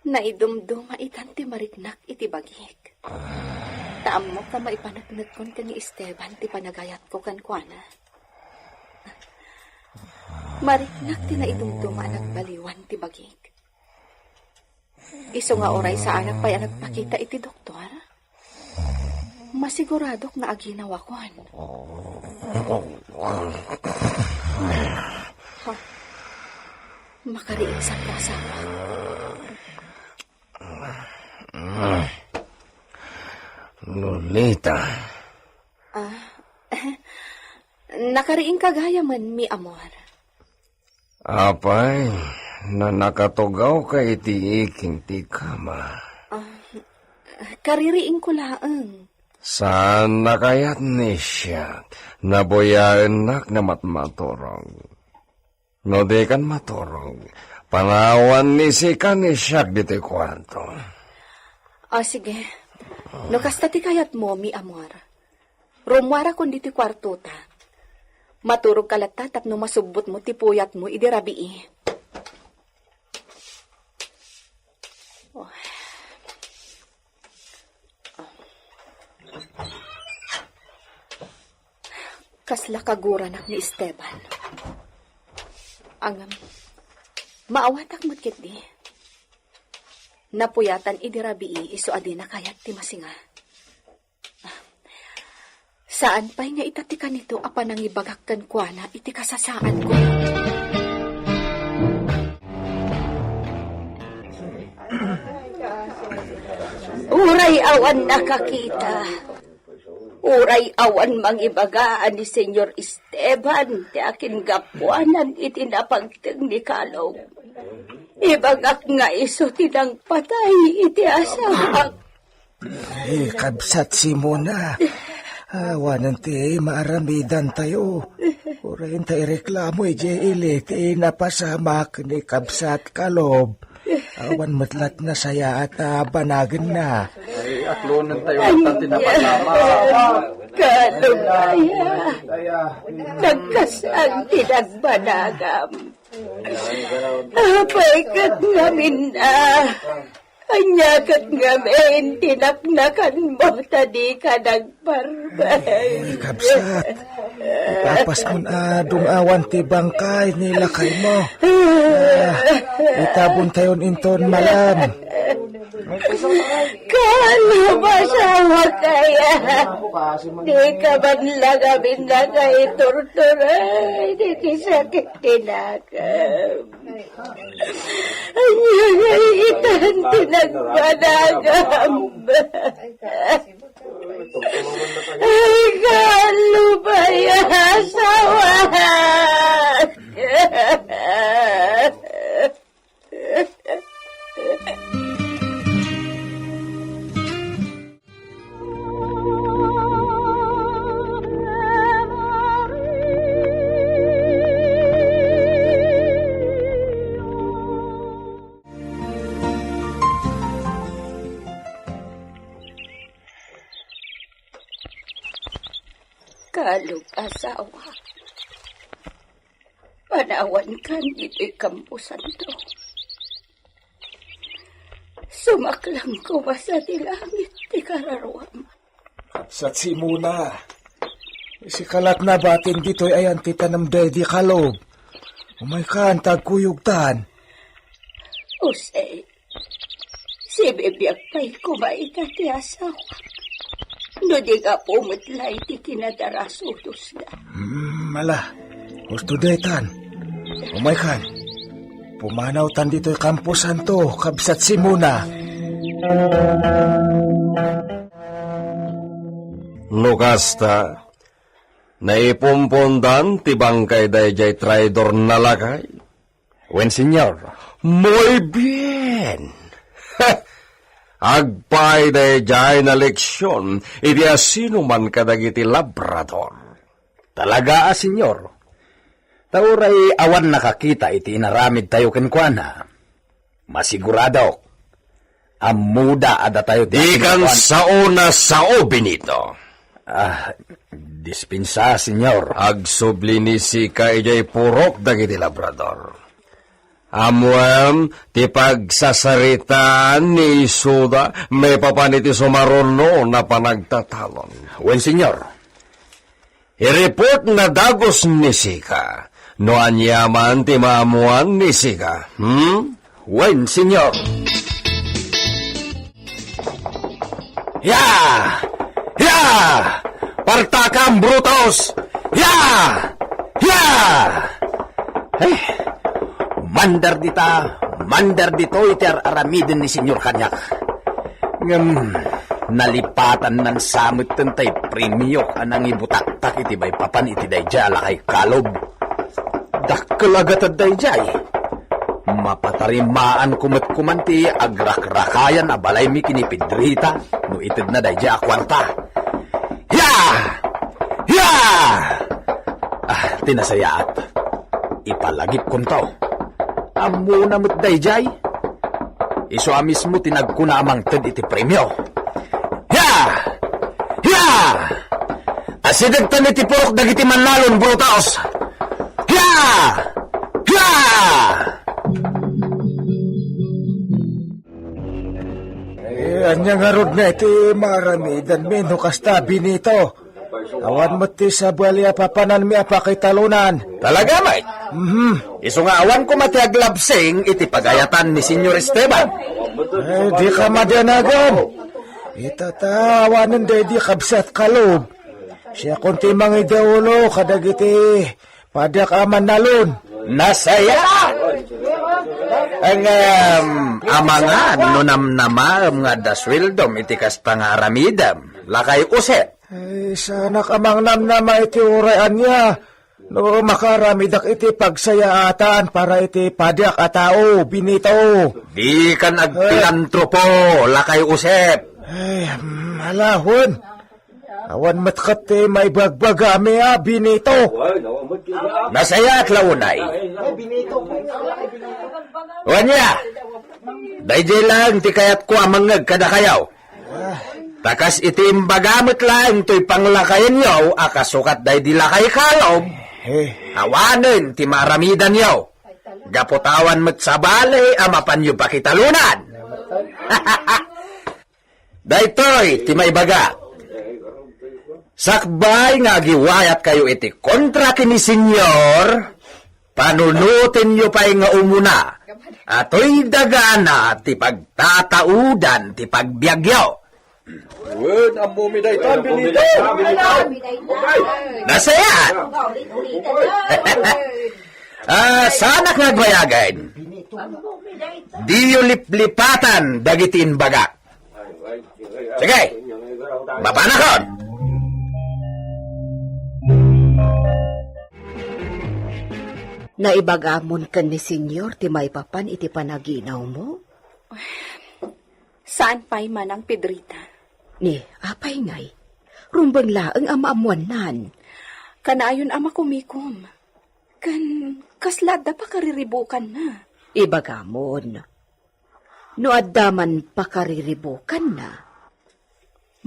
Naidumduma itan ti mariknak iti bagik. Taam mo ka maipanagnak kon ka ni Esteban ti panagayat ko kankwana. Mariknak ti naidumduma nagbaliwan ti bagik. Iso nga oray sa anak pa'y nagpakita iti doktor. Masiguradok na aginawakon. Makariing sa kasawa. Lolita. Nakariing kagaya man, mi amor. Apay, na nakatugaw ka iti iking ti kama. Kaririing ko laang. Saan na kaya't ni siya naboyaan nak na matmaturog? No di kan maturog, panawan ni si ka ni siya dito kwanto. Sige. No kasta ti kayat mo, mi amor. Rumwara kon diti kwarto ta. Maturog kalata tapno masubot mo ti puyat mo idirabii. Kasla kaguran ni Esteban. Ang maawatak mo't di. Napuyatan idirabii iso adi na kayat ti masinga. Saan pa'y nga itatikan nito apan ang ibagakkan kwa na iti kasasaan ko. Uray awan nakakita. Uray awan mangibagaan ni Senyor Esteban, ti akin gapuanan iti napagteng ni Kalaw. Ibagak nga iso tinang patay iti asawa. Kabsat si Mona. Awanan ti maaramidan tayo. Urayin tayo reklamo ili ti napasamak ni Kabsat Kalob. Awan matlat na saya at banagan na. Atlonan tayo at tinapasama. Kalugaya. Nagkasang tinagbanagam. Apay kat ngamin na. Anyakat ngamin, tinaknakan mo, tadi ka nagparbay. Kabsat, ipapas mo na dumawan ti bangkay nilakay mo. Itabon tayon inton malam. Kano ba sawa kaya? Di ka man lagamin na kay torturay, di kisakit tinakam. Anyagay itan tinagbanagam. Ay, kano ba yung asawa? Kalog asawa. Panawan kan ito'y kampusan to. Sumaklang ko ba sa dilangit ti kararuam? Kabsat si Muna. Si kalat na batin dito'y ayan ti tanam dedi Kalob. Umay kan tagkuyugtan. Usay, si bibiyag pa'y kumaita ti asawa. No di ka pumutlay ti kinadarasutos na. Mala, gusto detan. Umay kan. Pumanaw tan dito'y kampusan to, Kabsat si Muna. Nukasta, naipumpundan ti bangkay dayjay traidor na lakay. Wen, senyor. Muy bien! Agpay dayjay na leksyon, iti asino man kadagiti labrador. Talaga, senyor. Tauray awan nakakita iti inaramid tayo kenkwana. Masigurado. Amuda ada tayo Di kan sao na sao, Benito. Dispensa, senyor. Agsubli ni Sika ijay purok dagiti labrador. Amuam, ti pagsasaritaan ni Isuda, may papaniti sumaruno na panagtatalon. Wen, senyor. I-report na dagos ni Sika, no anyaman ti maamuan ni Sika. Wen, senyor. Ya! Ya! Partakam, brutos! Ya! Ya! Mandar dito iti aramiden ni senyor kanyak. Nalipatan ng samit tentay premio anang ibutaktak iti bay papan iti dayjala kay Kalob. Dakkel agatad dayjay. Mapatarimaan kumat-kumanti agrak-rakayan abalay mi kinipidrita no itid na dayjay akwarta. Ya! Ya! Tinasayaat. Ipalagip kun to. Amo na mo't dayjay. Iso mismo tinagkuna amang ted iti premyo. Ya! Ya! Asidagtan iti purok dagiti manlalon, Brutus! Ya! Ya! Anya nga rod na iti maramidan mi no kasta binito. Awan mo ti sa buwalya papanan mi apakitalunan. Talaga, may? Iso nga awan ko matiaglabsing iti pagayatan ni Senyor Esteban. Di ka madanagan. Itatawanan di kabsat kalob. Siya kunti mga ideulo kadagiti padak aman nalon. Nasaya! Ang amangan no namnamam nga daswildom iti kasta nga aramidam. Lakay uset. Ay, sana kamang namnama iti urayan niya. No makaramidak iti pagsayaatan para iti padak a tao, binito. Di ka nagpilantropo, lakay usep. Ay, malahon. Awan matkat may bagbagami binito. Nasaya at launay. Wanya, dayjay lang ti kayat ko amangag kada kayaw. Takas iti imbagamot lang to'y panglakayan yaw, akasukat day di lakay kalob. Awanin ti maramidan yaw. Gaputawan mo't sa balay, amapan yu pakitalunan. Daytoy, ti may baga. Sakbay nga giwayat kayo iti kontra kini senyor, panunutin yu pa'y nga umuna. Ato'y dagana ti pagtataudan ti pagbiagyaw. Wen, ambo mi daytan, binito! Nasayat! Sanak nga gwayagan. Di yu liplipatan dagitin baga. Sige, babanakon! Naibagamon ka ni Senyor ti may papan iti panaginaw mo? Saan pa'y manang Pedrita? Ni, apay ngay. Rumbang laang amaamuanan. Kanaayon ama kumikom. Kaslada pa kariribukan na. Ibagamon. No addaman pakariribukan na.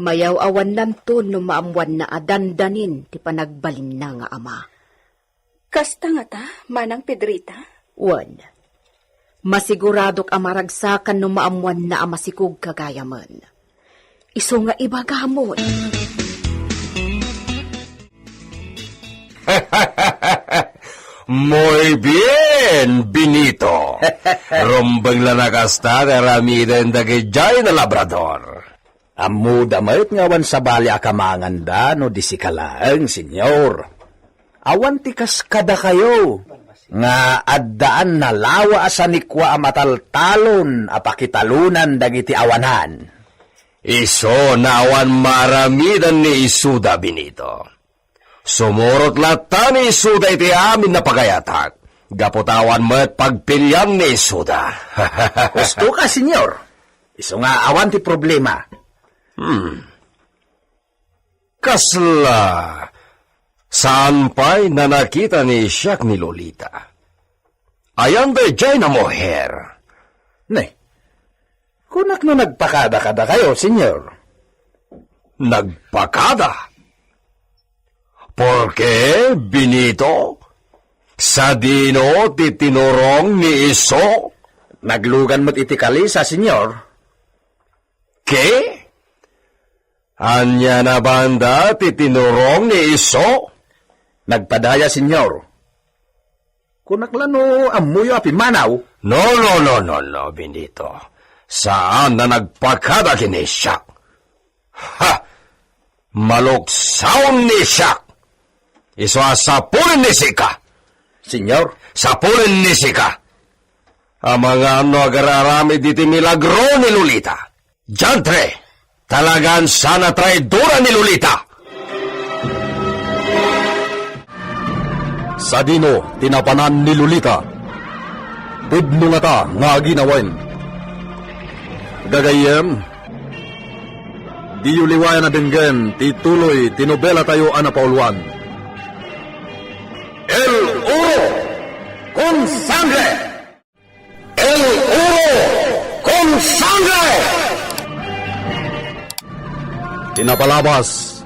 Mayaw awan namton no maamuan na adandanin ti panagbalin na nga ama. Kasta nga ta, manang Pedrita? Wan. Masiguradok amaragsakan no maamuan na amasikog kagayaman. Iso nga ibagamon. Muy bien, Benito. Rumbang la nakasta karamiden dagijay na labrador. Ammo damat ngawan sa bali akamanganda no disikalang, senyor. Awan tikas kada kayo. Nga addaan na lawa asanikwa amataltalon apakitalunan dagiti awanan. Iso na awan maramidan ni Isuda, Benito. Sumurot lata ni Isuda iti amin na pagayatak. Gaputawan mo't pagpilyan ni Isuda. Gusto ka, senyor. Iso nga awan ti problema. Kasla, saan pa'y na nakita ni Siak ni Lolita? Ayan de jay na moher. Ne, kunak no nagpakada-kada kayo, senyor. Nagpakada? Porke, Benito? Sa dino titinurong ni Iso? Naglugan mo't itikali sa senyor. Ke? Anya na banda titinurong ni Iso? Nagpadaya, senyor. Kunaklano amuyo api manaw. No, Benito. Saan na nagpakada kini Siak? Ha! Maluksaon ni Siak! Iso asapunin ni Sika! Senyor, Sapunin ni Sika! Ang mga ano agararamid diti milagro ni Lolita. Jantre! Talagan sana traidora ni Lolita! Sa dino, tinapanan ni Lolita. Pudno nga ta, nga ginawain. Gagayem, di yu liwayan na dinggen, tituloy, tinobela tayo anapauluan. El Oro con sangre! El Oro con sangre! Tinapalabas.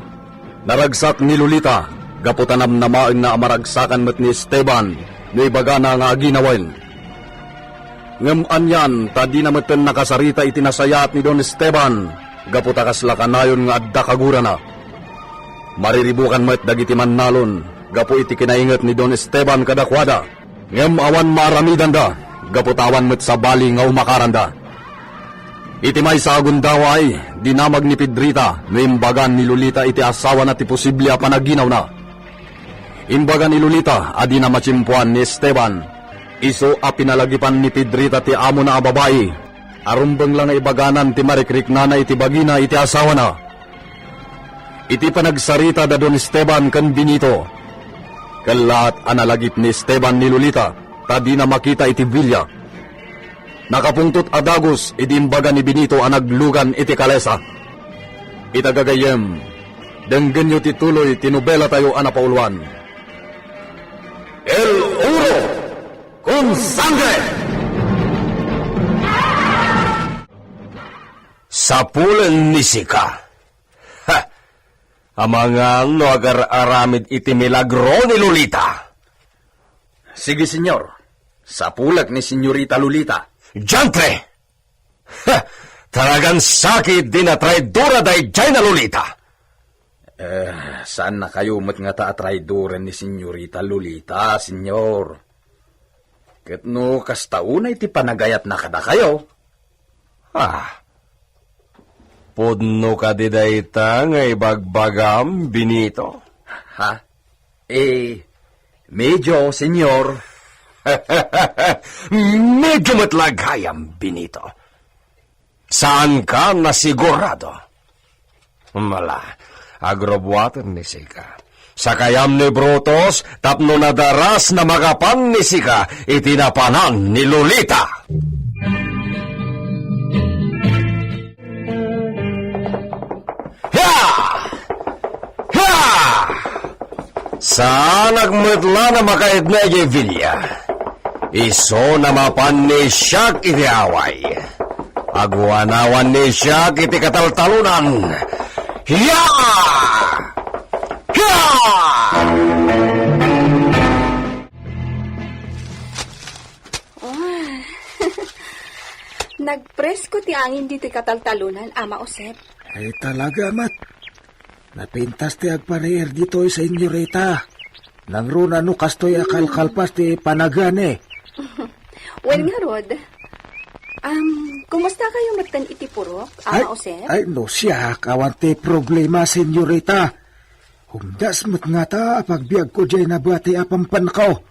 Naragsak ni Lolita. Gaputanam na maeng na amaragsakan met ni Esteban. Ni bagana nga aginawen. Ngem anyan, tadi na meten nakasarita itinasayat ni Don Esteban. Gaputakas lakanayon nga adda kagura na. Mariribukan met dagiti mannalon. Gapu iti kinaingat ni Don Esteban kadakwada. Ngem awan maramidan da. Gaputawan met sa bali nga umakaran da. Iti may sa agundaway, dinamag ni Pedrita, no imbagan ni Lolita iti asawa na ti posible a panaginaw na. Imbagan ni Lolita, adi na machimpuan ni Esteban. Iso a pinalagipan ni Pedrita ti amo na babae. Arumbeng lang na ibaganan ti marikrik na iti bagina iti asawa na. Iti panagsarita da Don Esteban kan Benito. Kalat analagip ni Esteban ni Lolita, tadi na makita iti bilya. Nakapungtot adagos, idimbaga ni Benito ang naglugan iti kalesa. Itagagayem, denggen nyo tituloy tinubela tayo anapauluan. El Uro con Sangre! Sapulen ni Sika. Ha! Amangan no agar aramid iti milagro ni Lolita. Sige, senyor. Sapulag ni Senyorita Lolita. Jantre! Ha! Talagang sakit din na traidora dahi dyan na Lolita. Saan na kayo mat nga ta traidoren ni Senyorita Lolita, senyor? Ket no kastaunay ti panagayat na kada kayo. Ah, pudno ka di dayta nga ibagbagam, Benito. Ha? Medyo, senyor. Medyo matlagayam, Benito. Saan ka nasigurado? Mala, agrobwater ni Sika. Sakayam ni Brutus, tapno na daras na magapan ni Sika, itinapanan ni Lolita. Ha! Ha! Saan nagmutla na makaidna Villa? Iso na mapan ni Siak iti away. Agwanawan ni Siak iti kataltalunan. Hiya! Hiya! Nagpresko ti angin dito kataltalunan, Ama Osep. Ay talaga, mat. Napintas ti agpareer dito sa inyorita. Nang runa no kastoy akalkalpas ti panagane. Well nga, Rod. Kumusta kayo magtan iti purok, Ama Osep? Ay, no siya, kawan ti problema, senyorita. Humdas mat nga ta, pagbiag ko dyan na bati apampan ko.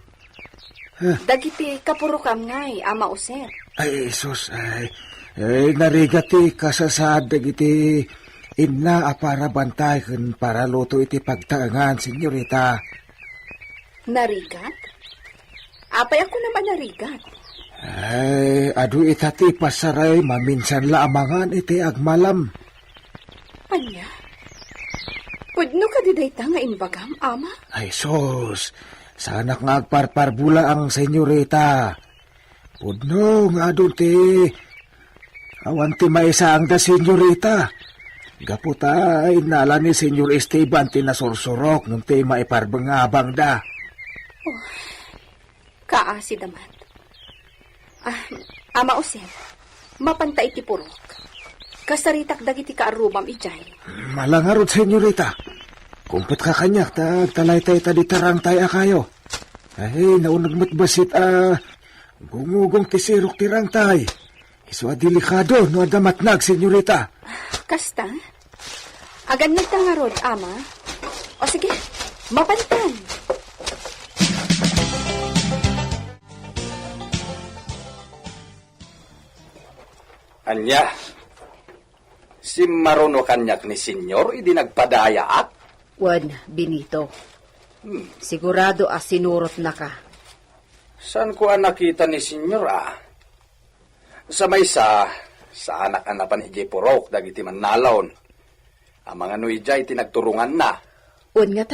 Dagiti kapurokam ngay, Ama Osep. Ay, sus, ay, narigati kasasad dagiti inna para bantay kun para luto iti pagtaangan, senyorita. Narigat? Apay ako naman narigat. Ay, adu itati pasaray, maminsan laamangan iti agmalam. Anya? Pudno ka didayta nga imbagam, Ama? Ay, sus, sanak nga agparparbula ang senyorita. Pudno nga adu ti, awan ti maisa ang da senyorita. Gaputay, nala ni Senyor Esteban ti nasursurok nung ti maiparbangabang da. Oh, kaasi daman. Ama Osep, mapanta iti purok. Kasaritak dagiti kaarumam ijay. Malangarod, senyorita. Kumpet ka kanyak, talay-tay taditarang tayo kayo. Ay, naunag matbasit, gumugong tisirok tirang tay. Iso delikado, no adamatnag, senyorita. Kasta? Agan nagtangarod, Ama. O sige, mapantan. Anya, si Maruno kanyak ni senyor, idi nagpadaya at? Wan, Benito. Sigurado sinurot na ka. Saan ko nakita ni senyor, Sa maysa, sa anak-anapan ijay purok, dagiti mannalon. Ang mga nuijay tinagturungan na. Wan nga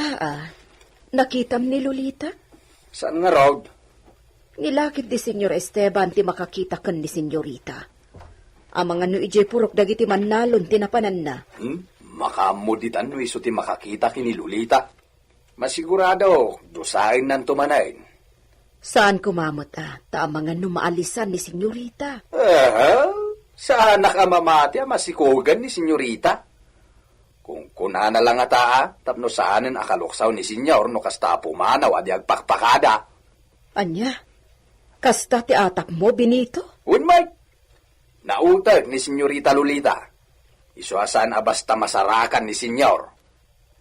nakitam ni Lolita? Saan nga Rod? Nilakit ni Senyor Esteban ti makakita kan ni Senyorita. Amang ano ije purok dagiti mannalon tinapanan na. Makamuditan no iso ti makakita kini Lolita. Masigurado, dosain nan tumanain. Saan kumamot taamangan no maalisan ni senyorita. Saan nakamamati masikogan ni senyorita? Kung kunana lang ata, tapno saanen akaluksaw ni senyor no kasta pumanaw adi agpakpakada. Anya, kasta ti atap mo, Benito? Unmay, nautag ni senyorita Lolita. Isuasan basta masarakan ni senyor.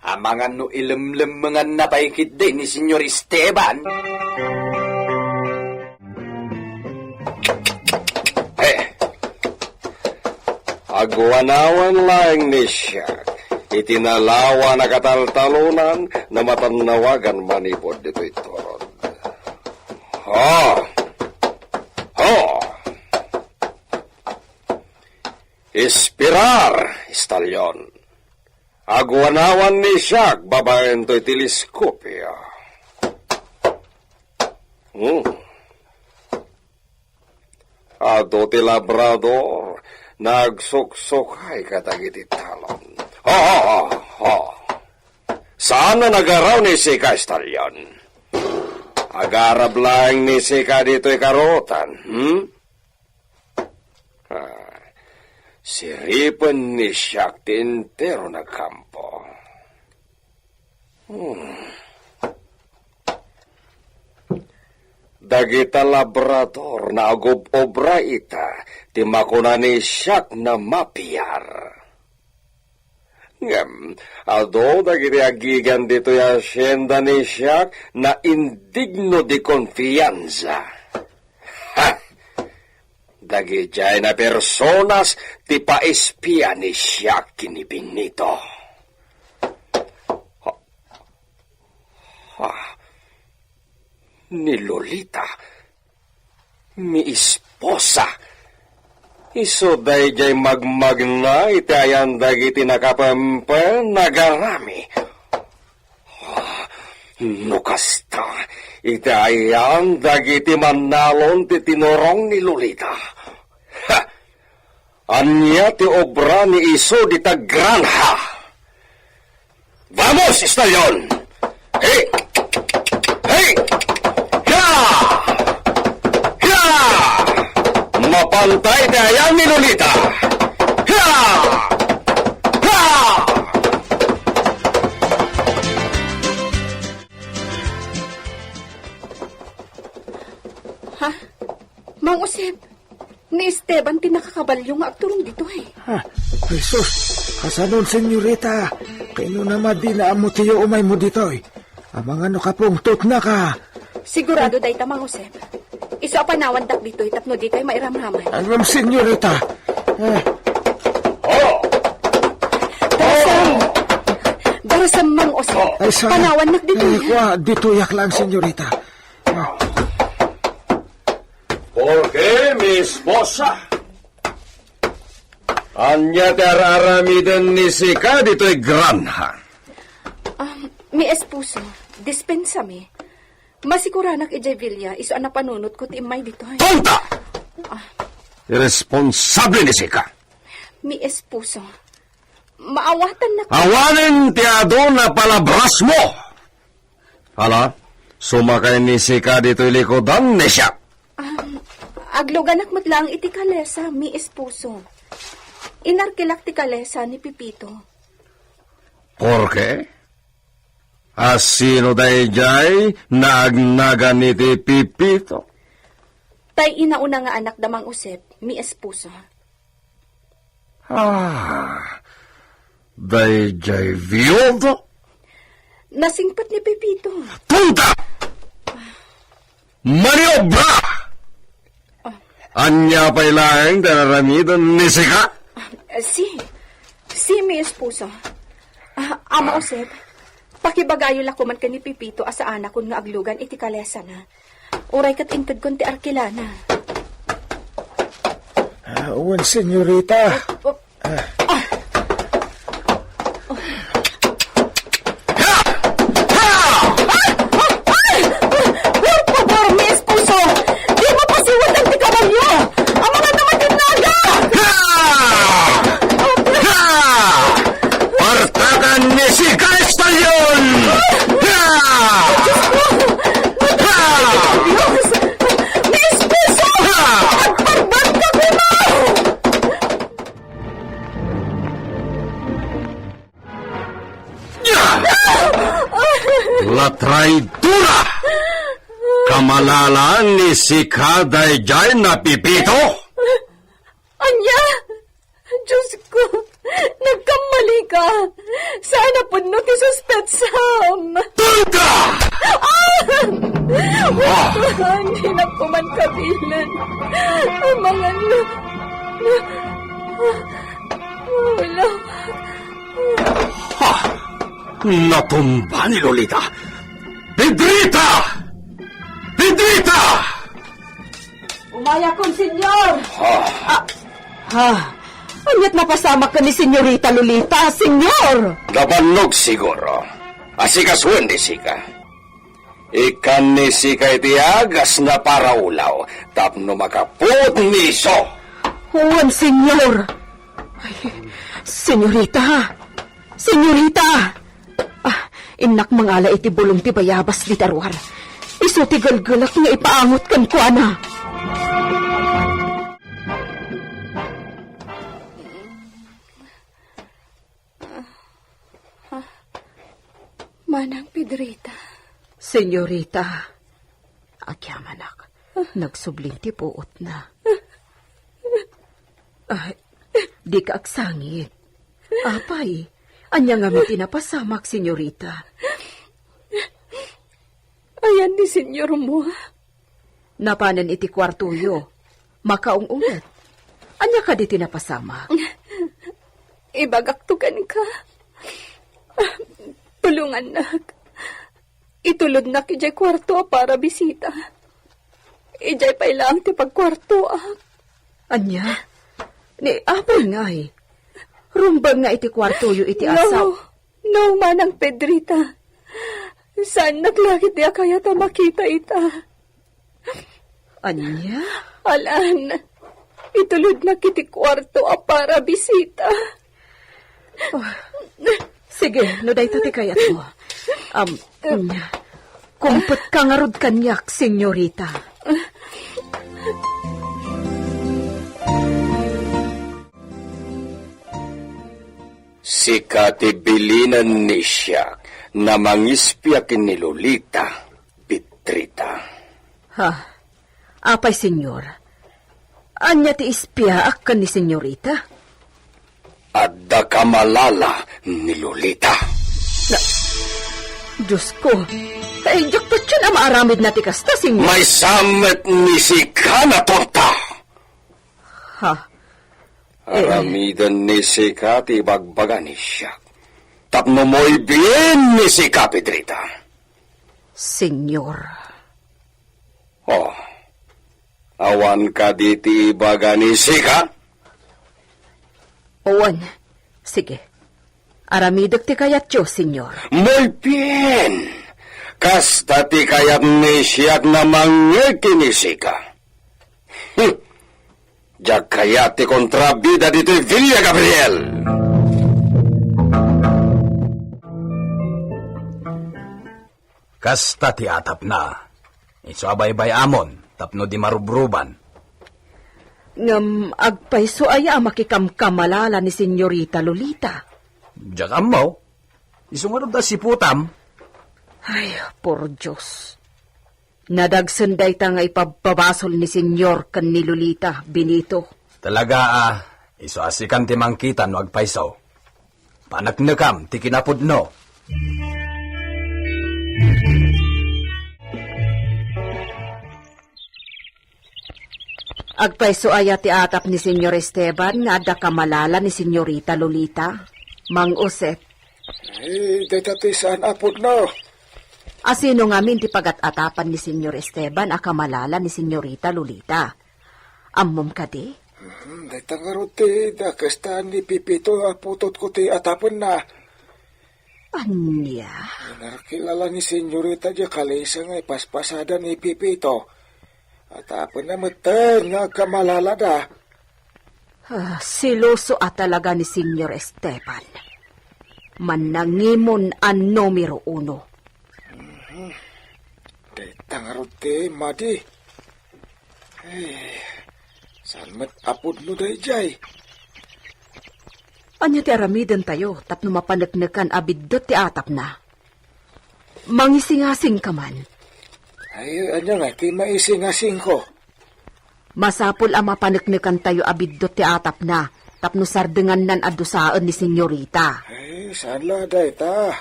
Amangan no ilemlemengan na paikit din ni senyor Esteban. Agwanawan lang ni siya. Itinalawa na kataltalunan na matanawagan manipod dito itorod. Ispirar, istalyon. Agwanawan ni siya, babaen to'y teleskopya. Ado ti labrador, nagsuksukay katagiti talon. Saan na nagaraw ni Sika Estalyon? Agarab lang ni Sika dito'y karotan, Siripan ni siyak tintero na kampo. Dagita labrador na agub-obra ita, ti makuna ni siyak na mapiyar. Ngam, aldo dagiti agigan dito yung asyenda ni siyak na indigno di konfianza. Dagijay na personas ti paispia ni siyak kini Benito. Ni Lolita, mi esposa. Iso dayjay magmagna itayan dagiti nakapampan nagarami. Nukasta, itayan dagiti manalon ti tinorong ni Lolita. Anya ti obra ni iso di tagranja. Vamos, Estalyon! Hey! Hey! Ya! Ya! Mapantay na yan ni Lolita! Ya! Ya! Ha? Mang Usep, ni Esteban tinakakabalyo nga agturong dito Jesus, kasanon, senyorita. Kaino naman di na amo tiyo umay mo dito Amang ano ka pungtot na ka. Sigurado day ta, Mang Usep. Isa panawan dak dito, tapno di kayo mairamraman. Anong senyorita? Darasam, Mang Usep. Ay, sa... Panawan nak dito. Dito yak lang, senyorita. Porque mi esposa? Anya tararamidan ni Sika dito'y granja. Mi esposo, dispensame. Masiguranak ijay Villa, iso na panunot ko ti imay dito. Tonta! Irresponsable ni Sika. Mi esposo, maawatan na Awanin ti ado na palabras mo. Hala, sumakay ni Sika dito'y likodan ni siya. agluganak matlang iti kalesa, mi esposo. Inarkilak ti kalesa ni Pipito. Porque? Asino dayjay naagnaga ni ti Pipito? Tay inauna nga anak damang Usep, mi esposo. Dayjay viudo? Nasingpat ni Pipito. Punta! Maniobra! Anya pa'y laeng dararamidan ni Sika? Si mi esposo. Ama Usep, pakibagayo la kuman ka ni Pipito asa anak kun nga aglugan iti kalesa na. Uray kat inted kun ti arkilana. Uwan, senyorita. Por mi esposo, di mo pasiwat ang ti kabalyo. Ang mga naman din naga! Ala traidura! Kamalalaan ni si Kaday Jay na pipito! Anya! Diyos ko! Nagkamali ka! Sana po no ti suspetsam! Tulka! Hindi na po man kabilan. Ang mga wala. Ha! Natumba ni Lolita! Pedrita! Pedrita! Umaya kon, senyor! Anyat napasama ka ni senyorita Lolita, senyor! Nabanog siguro. Asikas di sika. Ikan ni sika iti agas na paraulaw. Tapno makaput niso. Huwan, senyor! Ay, senyorita! Senyorita! Inak mangala iti bulong ti bayabas di darwar. Iso ti galgalak nga ipaangot kan kuana. Manang Pedrita. Senyorita, agyamanak, nagsubling ti puot na. Ay, di ka aksangit. Apay, anya nga may tinapasamak, senyorita. Ayan ni senyor mo. Napanan iti kwartuyo, makaungungat. Anya ka di tinapasamak. Ibagaktukan ka. Tulungan nak. Itulod na kijay kwarto para bisita. Ijay pa ilang ti pagkwarto Anya? Ni apay nga eh. Rumbang nga iti kwartuyo iti asaw. No, manang Pedrita. Saan naglakit niya kaya ta makita ita? Anya? Alan, itulod na kiti kwarto para bisita. Sige, no day tati kayat mo. Kumpet ka nga rod kanyak, senyorita. Si katibilinan ni siya na mangispiakin ni Lolita, Petrita. Ha? Apay, senyor. Anya ti ispya akan ni senyorita? Adda kamalala ni Lolita. Diyos ko, taijak pa siya na maaramid na ti kasta, senyor. May samet ni si Kanatorta. Ha? Aramidan ni si Kati bagbagan ni siya. Tapno mo'y bien ni si Kapidrita. Senyor. Oh, awan ka diti ibaga ni Sika? Owan, sige. Aramidag ti kayat yo, senyor. Muy bien. Kasta ti kayat ni siyak na mangeki ni Sika. Diyak kayat ti kontrabida dito Villa Gabriel. Kasta ti atap na. Iso abay-bay amon, tapno di marubruban. Ngam agpayso aya makikamkamalala ni senyorita Lolita. Diyak mo, iso nga da si putam. Ay, por Diyos. Nadagsanday ta nga ipababasol ni senyor kan ni Lolita, Benito. Talaga iso asikan ti mangkitan no agpaysaw. Panaknekam ti kinapudno. Agpayso aya ti atap ni senyor Esteban nga adda kamalala ni senyorita Lolita. Mang Josep. Eh, dati saan apod no? Asino ngamin ti pagat-atapan ni senyor Esteban a kamalala ni senyorita Lolita. Ammom ka di? Dati nga ron ti dakastaan ni Pipito aputot ko ti atapon na. Anya? Narakilala ni senyorita di kalisa nga ipaspasada ni Pipito. Atapon na matan nga kamalala da. Siloso at talaga ni senyor Esteban. Manangimon ang numero 1. Dati nga ron ti Madi. Saan mat apod mo day jay? Anya ti aramidan tayo, tapno mapanagnakan abidot ti atap na. Mangisingasing ka man. Ay, anya nga, kay maisingasing ko. Masapul ang mapaneknekan tayo abiddo ti atap na, tapno sardengan nan adusaan ni senyorita. Ay, saan laday ta?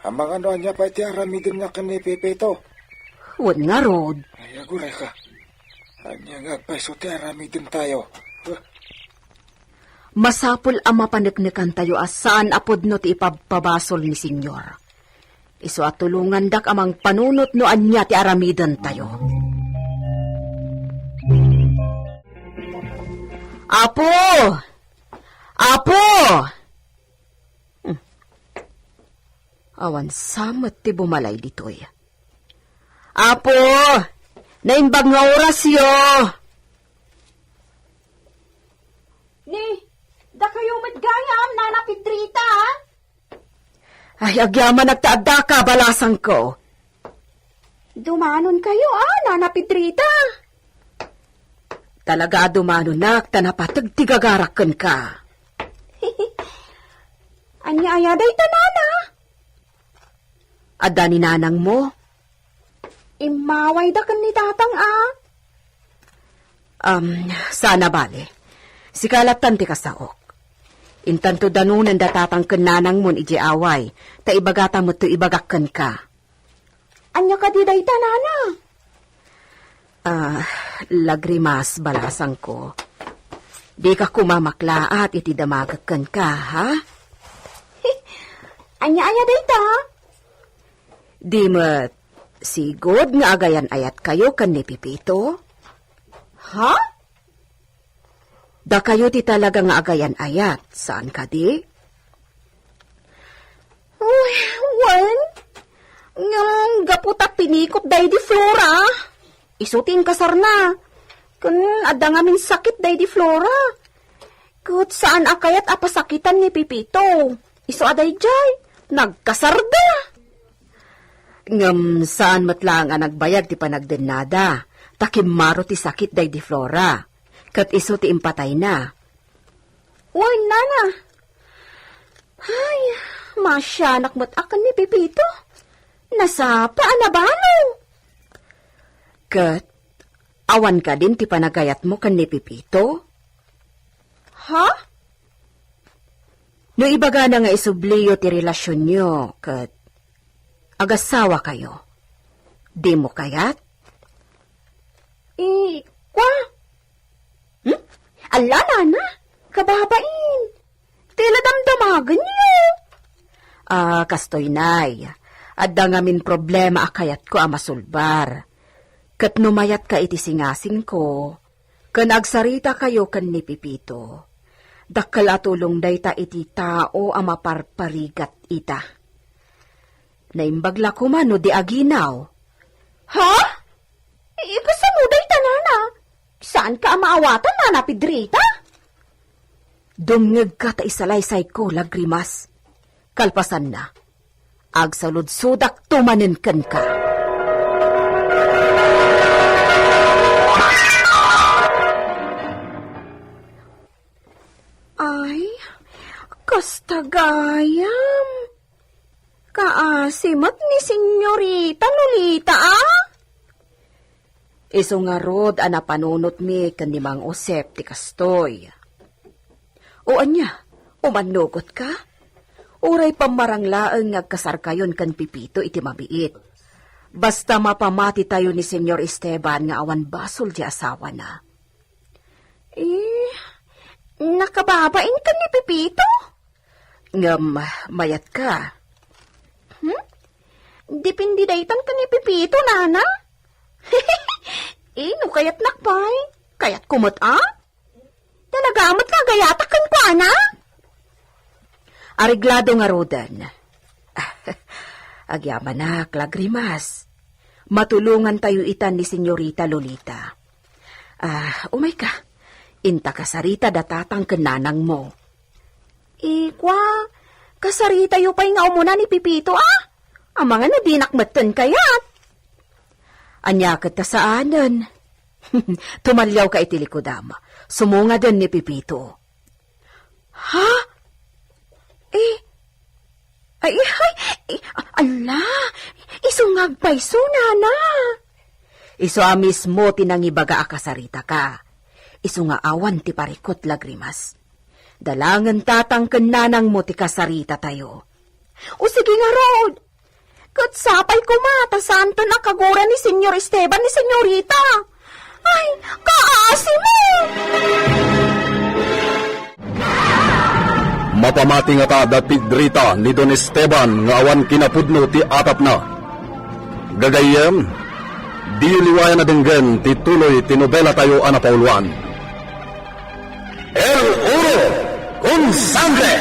Ang mga ano niya pa iti aramidin nga kani Pepito. Wan nga, Rod. Ay, aguray ka. Anya nga, paiso ti aramidin tayo. Masapul ang mapaneknekan tayo asaan apod no ti ipababasol ni senyor. Iso at tulungan dak amang panunot no anya ti aramidan tayo. Apo! Apo! Awan samet ti bumalay ditoy. Apo! Naimbag nga oras yo! Ni, da kayo matgayam, Nana Pedrita, ha? Ay, agyaman nagtaada ka, balasang ko. Dumanon kayo, Nana Pedrita. Talaga dumanon nak, tanapatag tigagarakan ka. Anya-aya day tanana. Adda ni nanang mo? Imaway da kan ni tatang, Sana bale. Sikalatan ti kasaok. Intanto danunan datatang kenanang mon iji away, ta ibagata mo to ibagakan ka. Anya ka di day tanana. Lagrimas balasang ko. Di ka kumamaklaat iti damagakan ka, ha? Anya-aya day ta. Di mo't sigod nga agayan ayat kayo kan ni Pipito? Ha? Da kayo ti talaga nga agayan ayat. Saan ka di? Uy, wan. Ngam gaputak pinikot day di Flora. Isuting kasar na. Kun adda nga min sakit day di Flora. Kut saan akayat apasakitan ni Pipito. Isu aday jay. Nagkasarda. Ngam saan matlang ang nagbayag ti panagdenada. Takimaro ti sakit day di Flora. Kat iso ti impatay na. Uy, nana. Ay, masyanak mo't akan ni Pipito. Nasa paanabano. Kat, awan ka din ti panagayat mo kan ni Pipito? Ha? No ibaga na nga isubliyo ti relasyon nyo, kat agasawa kayo. Di mo kayat? Kwa? Ala, nana. Kababain. Tila damdamagan niyo. Kastoy nay. Adda nga min problema akayat ko masulbar. Kat numayat ka iti singasing ko. Kan agsarita kayo kan ni Pipito. Dakkal atulong dayta iti tao maparparigat ita. Naimbagla ko man no di aginaw. Ha? Ikasamuday tanana. Saan ka maawatan, Nana Pedrita? Dumngeg ka ta isalaysay ko, lagrimas. Kalpasan na. Agsalud-sudak tumanin kan ka. Ay, kastagayam. Kaasimat ni Senyorita Lolita, Iso nga rod anapanunot mi kanimang Osep ti kastoy. O anya, umanugot ka? Uray pamaranglaeng ngagkasar kayon kan Pipito iti mabiit. Basta mapamati tayo ni Senyor Esteban nga awan basol di asawa na. Nakababain ka ni Pipito? Ngam, mayat ka. Dipindi daytan ka ni Pipito, nana? No kayat nakpay? Kayat kumot, Talagamat ka gayatakan ko, ana? Ariglado nga rodan. Agyaman na, lagrimas. Matulungan tayo itan ni Senyorita Lolita. Umay ka. Inta kasarita datatang kenanang mo. Kwa, kasarita yu pa'y nga umuna ni Pipito, Ang mga nadinakmatan kayat. Anya kat saanan. Tumalyaw ka itilikodama. Sumunga din ni Pipito. Ha? Ay, ala, isungag pa'y sunana. Iso a mismo tinangibaga akasarita ka. Iso nga awan ti parikot lagrimas. Dalangan tatangken nanang mo ti kasarita tayo. O sige nga, Rod. Katsapay ko mata santo na kagura ni Senyor Esteban ni Senyorita. Ay, kaasi mo! Mapamati nga ta datid Rita ni Don Esteban nga awan kinapudno ti atap na. Gagayem, di liwayan na denggen ti tuloy ti nobela tayo anapauluan. El Oro con Sangre!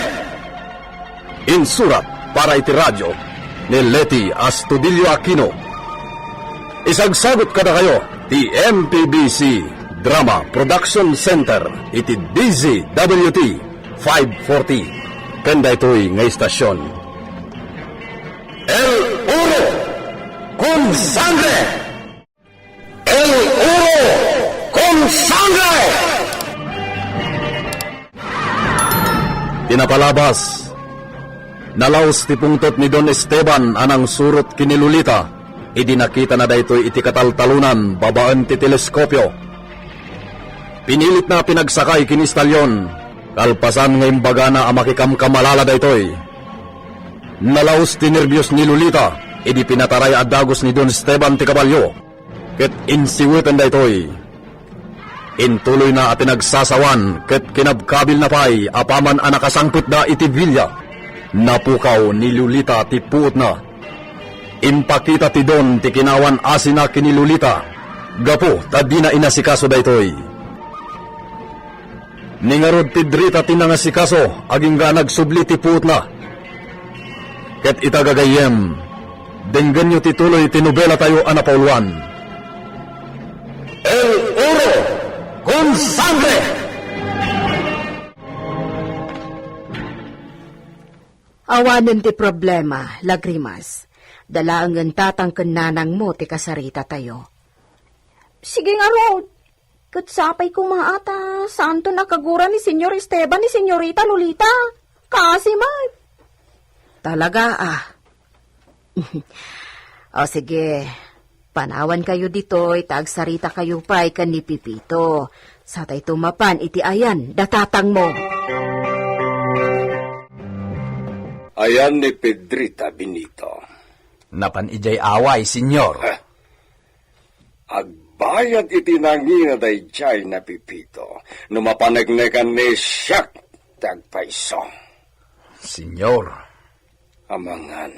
Insurat para iti radyo ni Leti Astudillo Aquino. Isagsagot kada kayo ti MPBC Drama Production Center iti DZWT 540. Kanda ito'y nga istasyon. El Oro con Sangre! El Oro con Sangre! Tinapalabas. Nalaos ti pungtot ni Don Esteban anang surot kinilulita. Idi nakita na daytoy iti kataltalunan babaan ti teleskopyo. Pinilit na pinagsakay kinistalyon. Kalpasan nga imbaga na amakikamkamalala daytoy. Nalaos ti nervyos ni Lulita. Idi pinataray adagos ni Don Esteban ti kabalyo. Ket insiwitan daytoy. Intuloy na at pinagsasawan ket kinabkabil na pay apaman anakasangput da iti vilya. Napukaw ni Lulita ti puot na. Impakita ti Don ti kinawan asina kini Lulita. Gapo tadi na inasikaso daytoy. Ningarod ti Drita tinangasikaso aging ga nagsubli ti puot na. Ket itagagayem. Denggan nyo ti tuloy ti nobela tayo anapauluan. El Oro con Sangre! Awanen ti problema, lagrimas. Dalaangan tatangken nanang mo ti kasarita tayo. Sige nga, Rod. Katsapay ko maata santo na kagura ni Senyor Esteban ni Senyorita Lolita. Kasi man. Talaga O sige, panawan kayo dito, itagsarita kayo pa'y kan ni Pipito. Sa tay tumapan iti ayan, datatang mo. Ayan ni Pedrita Benito. Napan ijay away, senyor. Agbayad iti nangina day jay na Pipito. Numapanagnekan ni siyak tagpaiso. Senyor, Amangan,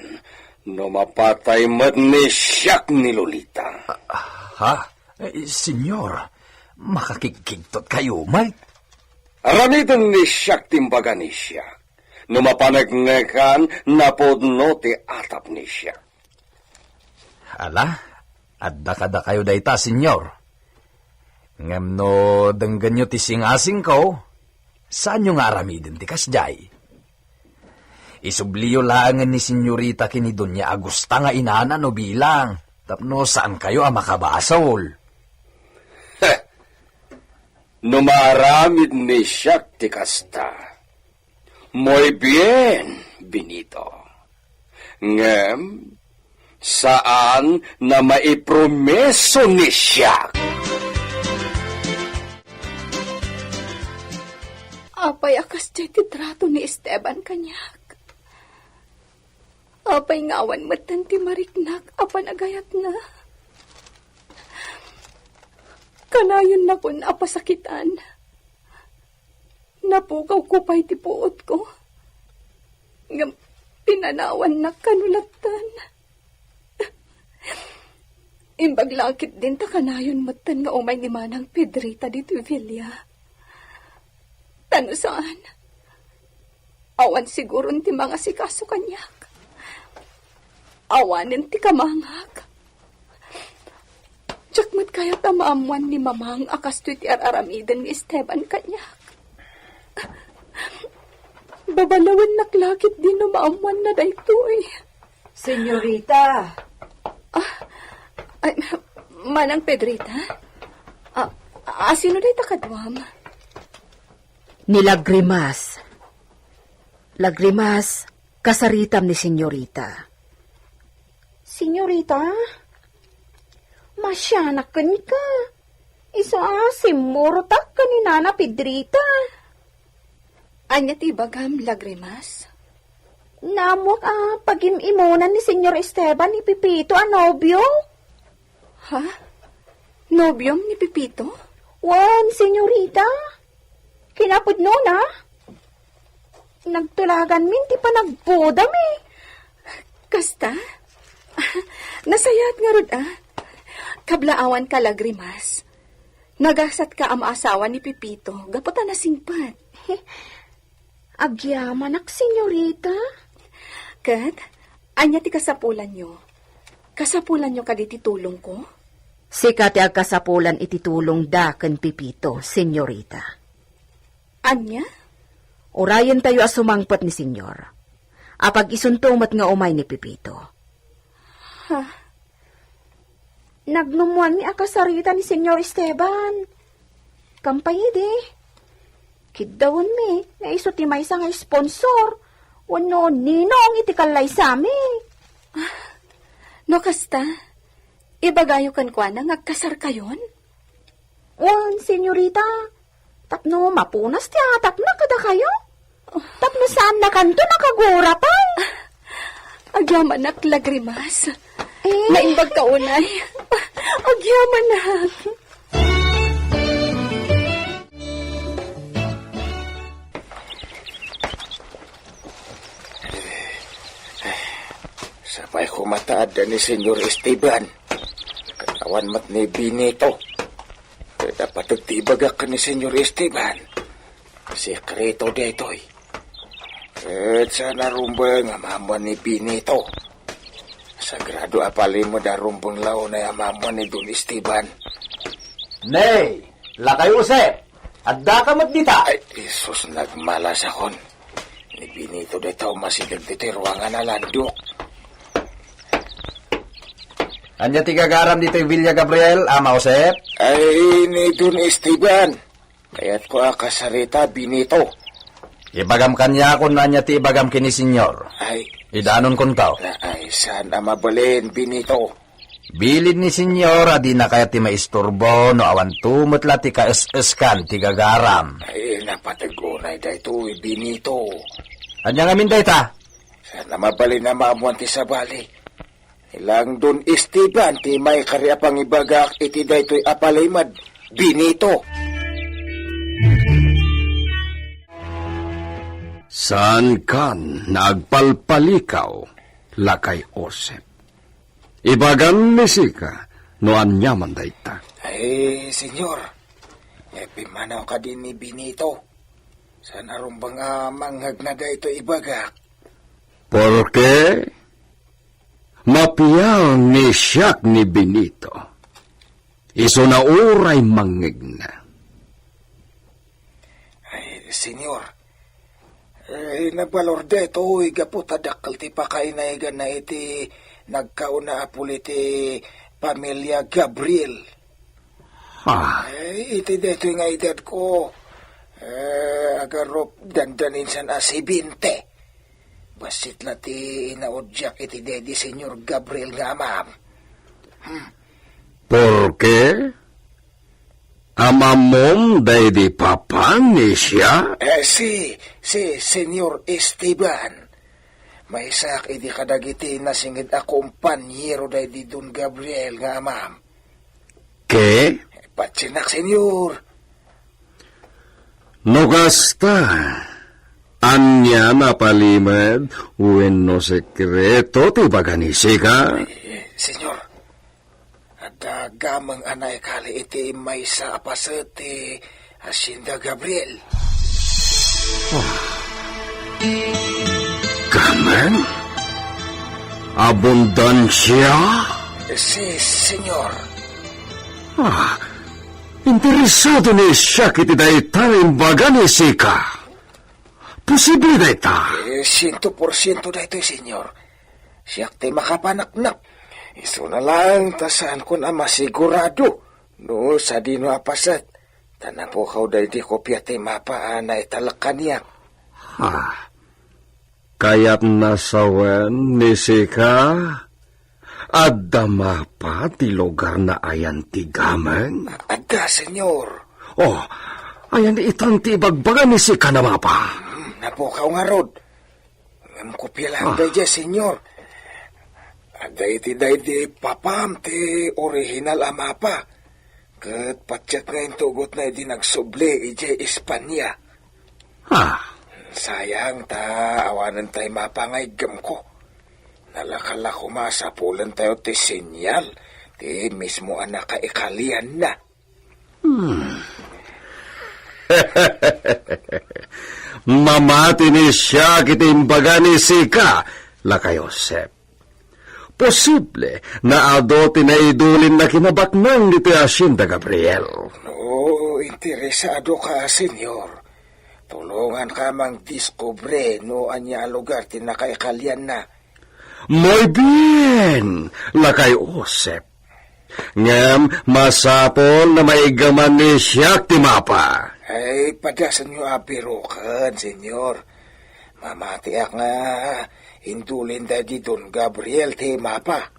numapatay mat ni siyak ni Lolita. ha? Senyor, makakikigtot kayo, Mike. Aramitan ni siyak timbaga ni siyak. Numapanagnekan napodno ti atap ni siyak. Ala, adda kada kayo dayta, senyor. Ngam no denggan nyo ti singasing ko, saan nyo nga aramidin ti kasjay? Isubliyo laangan ni senyorita kini Doña Agusta nga inana no bilang, tapno saan kayo makabasol? Numaramid ni siyak ti kasta. Muy bien, Benito. Ngem, saan na maipromeso ni siyak? Apay akas ti trato ni Esteban kanyak. Apay ngawan matan ti mariknak apan agayat na. Kanayon na kun apasakitan. Napukaw ko pa'y ti puot ko. Ngam pinanawan na kanulatan. Imbaglakit din ta kanayon matan nga umay ni Manang Pedrita dito Villa. Tano saan? Awan siguro ti mga sikaso kanyak. Awanin ti kamangag. Tiyakmat kaya tamaamuan ni mamang akas ti araramidan ni Esteban kanyak. Babalawan naklakit din no maamuan na dayto eh. Senyorita! Ay, Manang Pedrita? Sino dayta kadwam? Ni Lagrimas. Lagrimas, kasaritam ni senyorita. Senyorita, masyanakan ka. Isa simurtak ka ni Nana Pedrita. Anya ti bagam lagrimas? Namok pag-imimunan ni Senyor Esteban ni Pipito a nobyo. Ha? Nobyom ni Pipito? Wan, senyorita. Kinapod no na. Nagtulagan min, ti pa nagbudam eh. Kasta? Nasayat nga rod Kablaawan ka lagrimas. Nagasat ka ang asawa ni Pipito. Gaputan na singpat. Agyaman ak, senyorita. Kat, anya ti kasapulan nyo. Kasapulan nyo kaditi tulong ko? Sikat ti agkasapulan iti tulong da ken Pipito, senyorita. Anya? Orayan tayo asumangpat ni senyor. Apag isuntumat nga umay ni Pipito. Nagnumuan ni akasarita ni Senyor Esteban. Kampayide. Kidawon mi, nga iso ti may nga sponsor. Wano ninong iti kalay sa amin. No kasta? Ibagayo kan kwa na ngagkasar kayon? Wan, senyorita. Tapno mapunas ti atap na kada kayo. Tapno saan na kanto nakagura pa. Agyaman nak lagrimas. Naimbag ka unay. Agyaman nak. Sabay kumataad ni Senyor Esteban. Katawan mat ni Benito. Kaya dapat nagtibagak ka ni Senyor Esteban. Sekreto detoy. At sana rumbang amaman ni Benito. Sagrado apalin mo da rumbang lao na amaman ni Don Esteban. Nay, lakay usep. Adda ka matdita. Ay, Isus, nagmalas akon. Ni Benito detaw masilag dito ruangan na landok. Anya ti gagaram dito Villa Gabriel, ama usep. Ay, ni Don Esteban. Kaya't ko akasarita Benito. Ibagam kanya kun anya ti ibagam kini senyor. Ay, Idanon kun tao. ay, saan mabalin, Benito? Bilid ni senyor, adi na kaya ti maisturbo, no awan tumutla ti kaes-eskan ti gagaram. Ay, napatagunay da ito, Benito. Anya nga minday ta? Sana mabalin na maamuan ti sabali. Ilang Don Esteban, ti may kariapang ibagak, iti da ito'y apalimad, Benito. Saan kan nagpalpalikaw, lakay Osep? Ibagan ni Sika, no anyaman dayta. Ay, senyor, pimanaw ka din ni Benito. Sana rumbang manghag na da ito ibagak. Porque mapiyaw ni siyak ni Benito. Iso na uray mangigna. Ay, senyor, nagbalor deto, igaputadakal ti pakainaigan na iti nagkauna apul iti pamilya Gabriel. Ay, iti deto nga edad ko, agarop dandanin san si 20. Basit na ti inaudyak iti dedi Senyor Gabriel nga amam. Porque amamom day di papan ni siya? Si Senyor Esteban. May sak iti kadagiti na singid akumpanyero day di Don Gabriel nga amam. Ke? Patsinak, senyor. No kasta. Anya napalimad, uwen sekreto ti baganisi ka? Senyor, ada gamang anay kali iti may sa apaset ti Hacienda Gabriel. Gaman? Abundansya? Si, senyor. Interesado ni siya kiti dayta baganisi ka. Posible dayta. 100% dayto, senyor. Siyak ti makapanaknak. Iso na lang, tasaan ko na masigurado. No, sa dino apasat. Tanang po kaw day di kopya ti mapaan na italakan niya. Kaya't nasawen ni Sika at dama pa ti lugar na ayan ti gamen. Aga, senyor. Oh, ayan itang ti ibagbaga ni Sika na mapa. Napukaw nga rod. Ngam ko pilang daya, senyor. Aday ti papam ti original amapa. Kat patyat ngayon tugot na di nagsuble ije Espanya. Ha? Sayang ta, awanan tayo mapangayagam ko. Nalakala ko masapulan tayo ti sinyal. Ti mismo anak kaikalian na. Mamati ni siya kitimbaga ni Sika, laka Josep. Posible na adote na idulin na kinabaknang ni Hacienda Gabriel. No, interesado ka, senyor. Tulungan ka mang diskubre no anya lugar tinakaikalian na. Muy bien, lakay Josep. Ngam, masapol na maigaman ni siya timapa. Ay, padasan nyo apirokan, senyor. Mamatiak nga, hindulin di Don Gabriel ti mapa.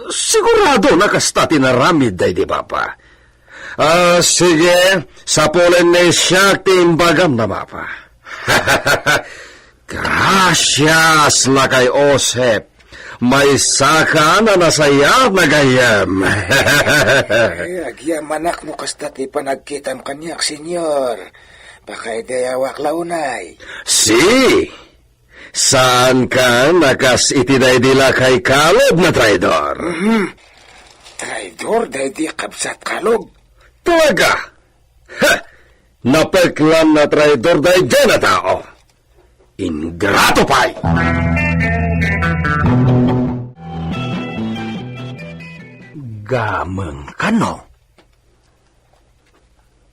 Sigurado na kasta tinaramid day di papa. Sige, sapulen ni siya timbagam na mapa. Gracias, lakay Josep. May saka na nasaya na gayam. Ay, agyam anak mo kasta ti panagkitam kanyak, senyor. Baka idayawak launay. Si, saan ka nakas itidaydila kay Kalob na traidor? Traidor, di kabsat kalog. Talaga? Ha! Napeklan na traidor dahi dyan na tao. Ingrato pa'y! Gamang kano?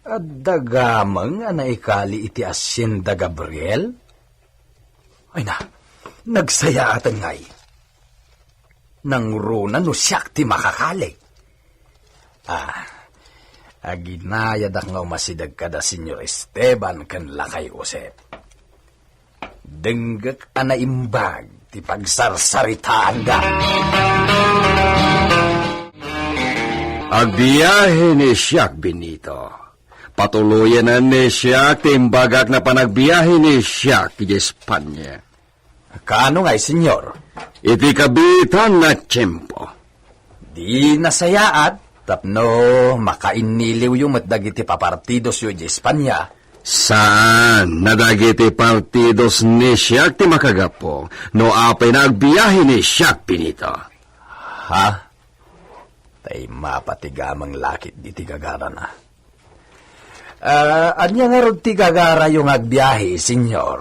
At dagamang anaikali iti Hacienda Gabriel? Ay na, nagsaya atan ngay. Nang runa no siyak ti makakali. Aginayadak nga umasidag kada Senyor Esteban kan lakay Josep. Denggak anaimbag ti pagsarsaritaan da. Agbiyahe ni Siak Benito. Patuloyan na ni Siak timbagak na panagbiyahe ni Siak di Espanya. Kaano ngay, senyor? Iti kabitan na tiyempo. Di nasayaat, tapno makainiliw yung matdagiti papartidos yung di Espanya. Saan nadagiti partidos ni Siak ti makagapo no apay nagbiyahe ni Siak Benito? Ha? Tay mapatigamang lakit di tigagara na. Anya nga ron tigagara yung agbiyahe, senyor?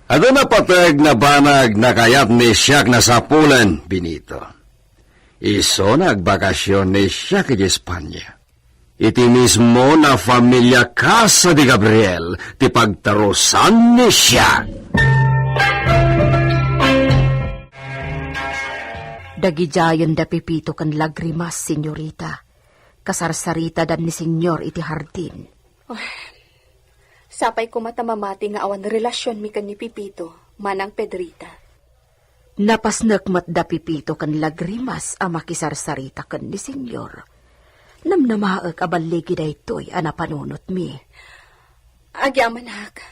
Ano na patag na banag na kayat ni Siak na sapulan, Benito? Iso nagbakasyon ni Siak di Espanya. Iti mismo na familia Casa de Gabriel ti pagtarusan ni Siak. Dagijayon da pipito kan lagrimas, senyorita. Kasarsarita dan ni senyor iti hardin. Sapay ko matamamati nga awan relasyon mi kan ni Pipito, manang Pedrita. Napasnak mat da pipito kan lagrimas a makisarsarita kan ni senyor. Namnamaag abaligi da ito'y anapanunot mi. Agyamanak,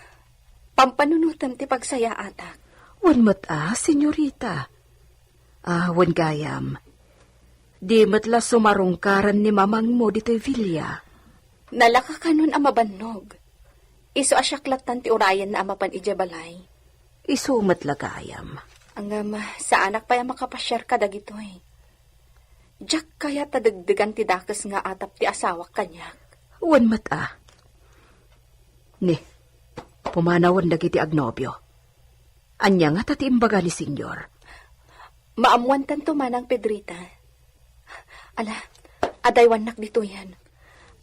pampanunutan ti pagsaya atak. Wan mat senyorita. Wan gayam. Di matla sumarungkaran ni mamang mo dito'y Villa. Nalaka ka nun ang mabannog. Iso asyaklatan ti urayan na amapan ijabalay. Iso matla gayam. Ang sa anak pa yung makapasyar ka dagitoy. Jack kaya tadagdagan ti dakas nga atap ti asawak kanyak. Wan mat Ni, pumanawan dagiti agnobyo. Anya nga tati imbaga ni senyor. Maamuan tanto manang Pedrita. Ala, adaywan nak dito yan.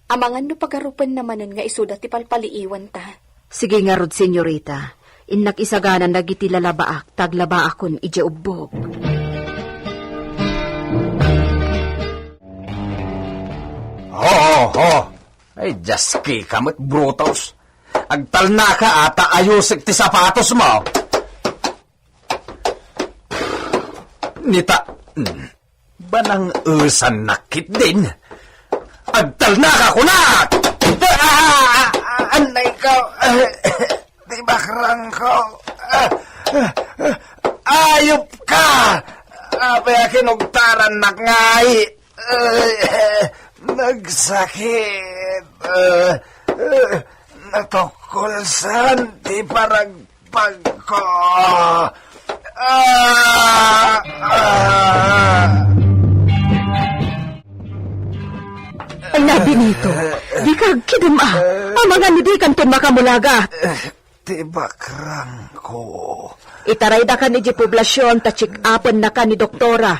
Amangan no pagarupan namanan nga isuda ti palpaliiwan ta. Sige nga rod, senyorita. Innak isaganan dagiti lalabaak, taglabaakon ije ubbog. Ay, jaski kamot brutos. Agtal na ka ata ayusik ti sapatos mo. Nita, banang usan nakit din. Agtalnak ako na! Anay ko, di bakrang ko. Ayop ka! Apay kinugtaran na ngay. Nagsakit. Natukulsan, di paragpag ko. Ay na, Benito. Di ka kidama. Ang mga nidikan ton makamulaga. Tibakrang ko. Itaray da ka ni di poblasyon ta check upon na ka ni doktora.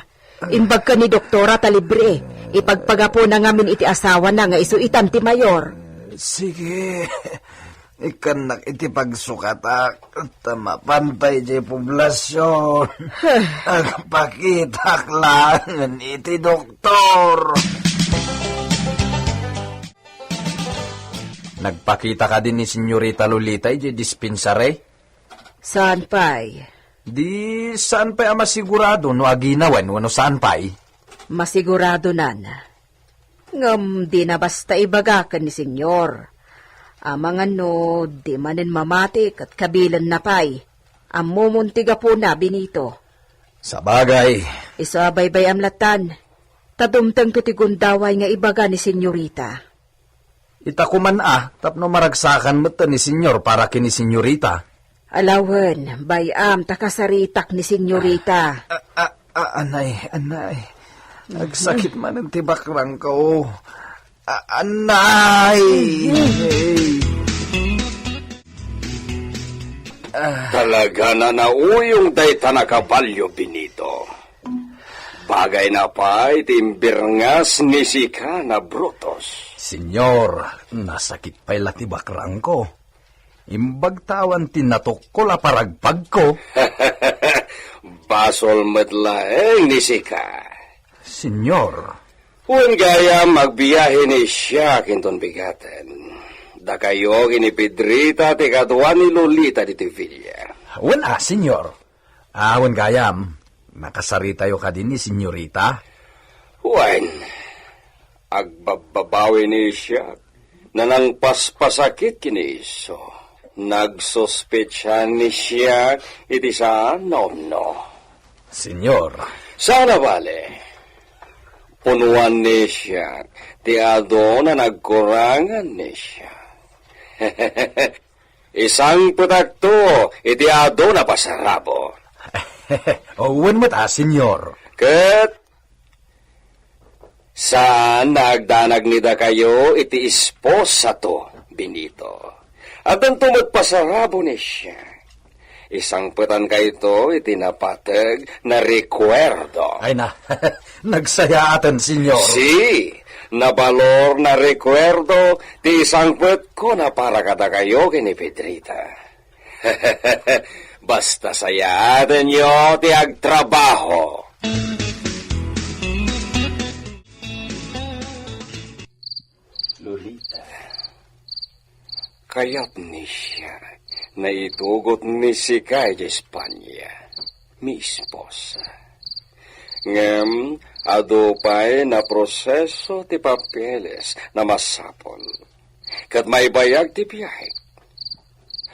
Imbag ka ni doktora ta libre. Ipagpagapo na ngamin iti asawa na nga isuitan ti mayor. Sige. Ikan nak iti pagsukata. Tamapantay di poblasyon. Agpakitak lang iti doktor. Nagpakita ka din ni Senyorita Lolita di dispensary? Saan pa'y? Di saan pa'y masigurado no aginawan wano saan pa'y? Masigurado nan. Ngam di na basta ibagakan ni senyor. Amang ano, di manin mamatik at kabilan na pa'y. Amumuntiga po na, Benito. Sa bagay. Isabaybay amlatan. Tadumtang tutigundaway nga ibaga ni senyorita. Itakuman tapno maragsakan mo ni senyor para kini senyorita. Alawan, bayam takasaritak ni senyorita. Anay. Nagsakit man ang tibakrang ko. Anay! Talaga na nauyong day tanakabalyo, Benito. Bagay na pa itimbirngas ni sika na Brutos. Senyor, nasakit pa'y latibakrang ko. Imbag tawan tinatok ko la paragpag ko. Basol medlaeng ni sika. Senyor. Kung gaya magbiyahe ni siya kinton bigaten. Da kayo kini Pedrita ti kadwa ni Lolita di Villa. Wala, senyor. Awan gayam. Nakasarita yo ka din ni senyorita. Wan, agbababawi ni siya na nang paspasakit kini iso. Nagsospetsya ni siya iti sa no. Senyor. Sana bale, punuan ni siya ti ado na nagkurangan ni siya. Isang putakto iti ado na pasarabo. Owen mo ta, senyor. Ket, saan nagdanag nida kayo iti esposa to, Benito? At ang tumagpasarabo ni siya. Isang putan kayo iti napatag na recuerdo. Ay na, nagsayatan, senyor. Si, nabalor na recuerdo ti isang put ko na para kada kayo kini Pedrita. Basta sayatan nyo ti agtrabaho. Lolita, kayat ni siya na itugot ni si Kay de Espanya, mi esposa. Ngem, adupay na proseso ti papeles na masapol. Kat may bayag ti biyahe.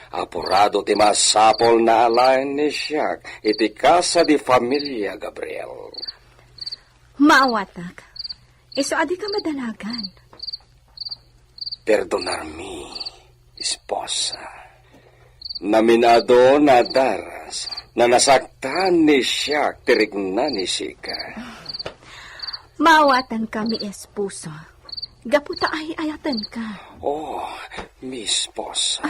Apurado ti masapol na alain ni siya iti Casa di Familia Gabriel. Maawatag. Iso adi ka madalagan. Perdonar mi, esposa. Naminado na daras na nasaktan ni siya tirigna ni Sika. Maawatan kami, esposo. Gaputa ay ayatan ka. Oh, mi esposa.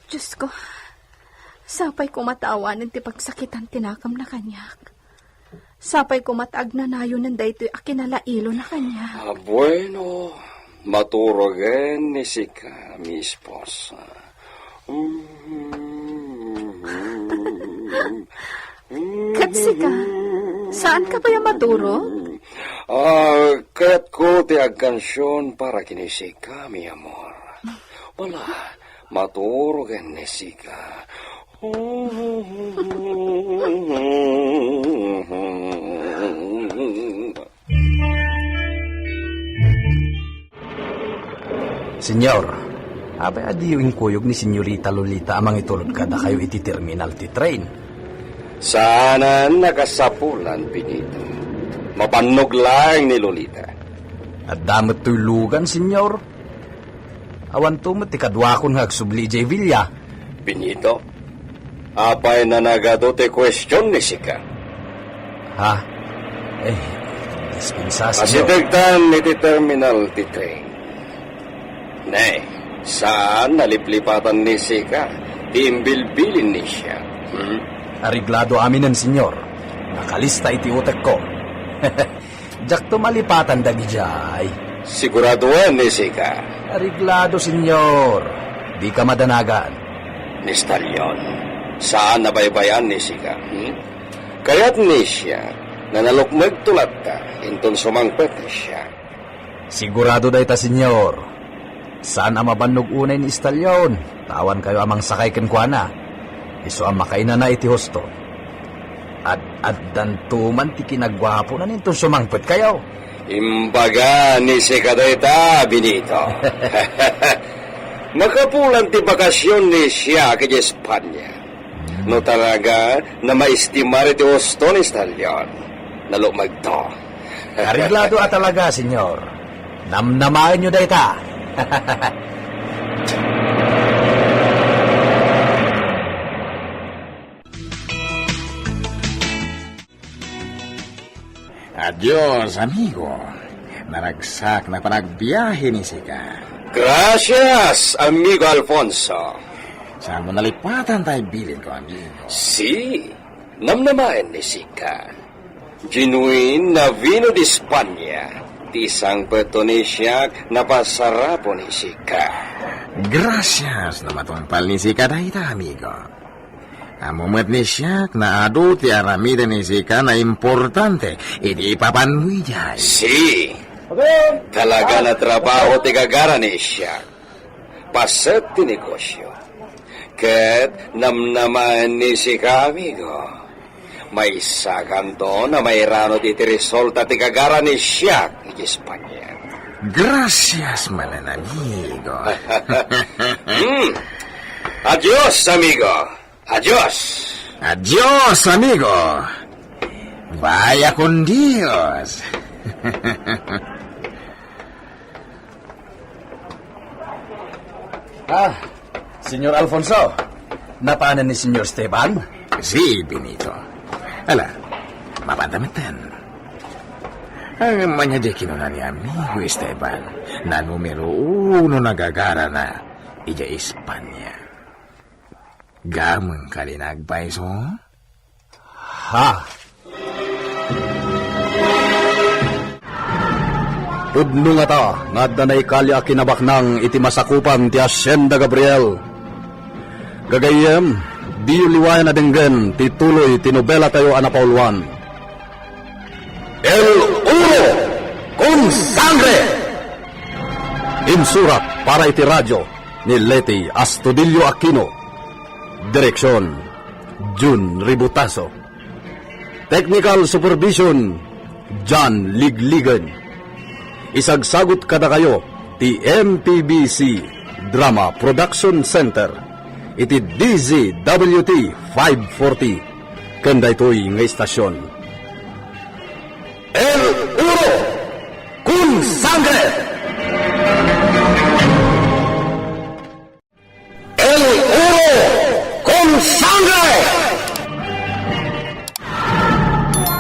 Diyos ko, sapay ko matawan ti pagsakitan tinakam na kanyak. Sapay ko mataag na nayo ng daytoy akinalailo na kanya. Bueno, maturogen ni Sika, mi esposa. Katsika, saan ka ba yung maturo? Kaya't ko ti agkansyon para kinisika, mi amor. Wala, maturogen ni Sika. Senyor, abay adi yung kuyog ni Senyorita Lolita amang itulod kada kayo iti terminal ti train. Sana nakasapulan, Benito. Mapanog lang ni Lolita. At damot tulugan, senyor. Awan tumot ti kadwakon nga agsubli jay Villa. Benito, apay na nagado te question ni Sika. Ha? Dispensa, senyor. Asitigtan iti terminal ti train. Nay, saan naliplipatan ni Sika? Timbilbilin ni siya. Ariglado aminan, senyor. Nakalista iti utek ko. Jak tumalipatan dagi jay. Siguraduan ni Sika. Ariglado, senyor. Di ka madanagan. Ni Stalyon, saan nabaybayan ni Sika? Kaya't ni siya, nanalukmag tulad ka, inton sumangpet ni siya. Sigurado day ta, senyor. Saan ang mabannog unay ni Istalyon? Tawan kayo amang sakay kenkwana. Iso ang makaina na iti husto. At dantuman ti kinagwapo na nintong sumangpet kayo. Imbaga ni Sika dayta, Benito. Makapulan ti bakasyon ni siya kay Espanya. No talaga na maestimar iti husto ni Stalyon. Nalukmag to. Ariglado at talaga, senyor. Namnamain nyo dayta. Adios, amigo. Naragsak na panagbiyahe ni Sika. Gracias, amigo Alfonso. Saan mo nalipatan tayo bilin ko, amigo? Si, namnamain ni Sika. Genuine na vino di Espanya. Tisang Petonisyak na pasarapo ni Sika. Gracias na matumpal ni Sika dahita, amigo. Amumat ni siyak na ado ti aramida ni Sika na importante, hindi ipapanwi jay. Si, talaga na trabaho ti gagara ni siyak. Paset ti negosyo. Ket namnaman ni Sika, amigo. May sakanto na may rano ti resulta ti gagara ni siyak ni Espanya. Gracias, manan amigo. Adios, amigo. Adios. Adios, amigo. Vaya con Dios. Senyor Alfonso, napaanan ni Senyor Esteban? Sí, Benito. Ala, mapandamitan. Ang manyadyakin na ni amigo Esteban na numero 1 nagagara na ija Espanya. Gamang kalinagbay so? Ha? Tudno nga ta, nga danay kalya kinabaknang iti masakupan ti Hacienda Gabriel. Gagayem, di liwayan na denggen ti tuloy tinobela tayo anapauluan. El Uno con Sangre! Insurat para iti radyo ni Leti Astudillo Aquino. Direksyon, Jun Ributaso. Technical Supervision, John Ligligan. Isagsagot kada kayo, ti MPBC Drama Production Center. Iti DZWT 540. Kanda ito'y nga istasyon. El Uno con Sangre! El Uno con Sangre!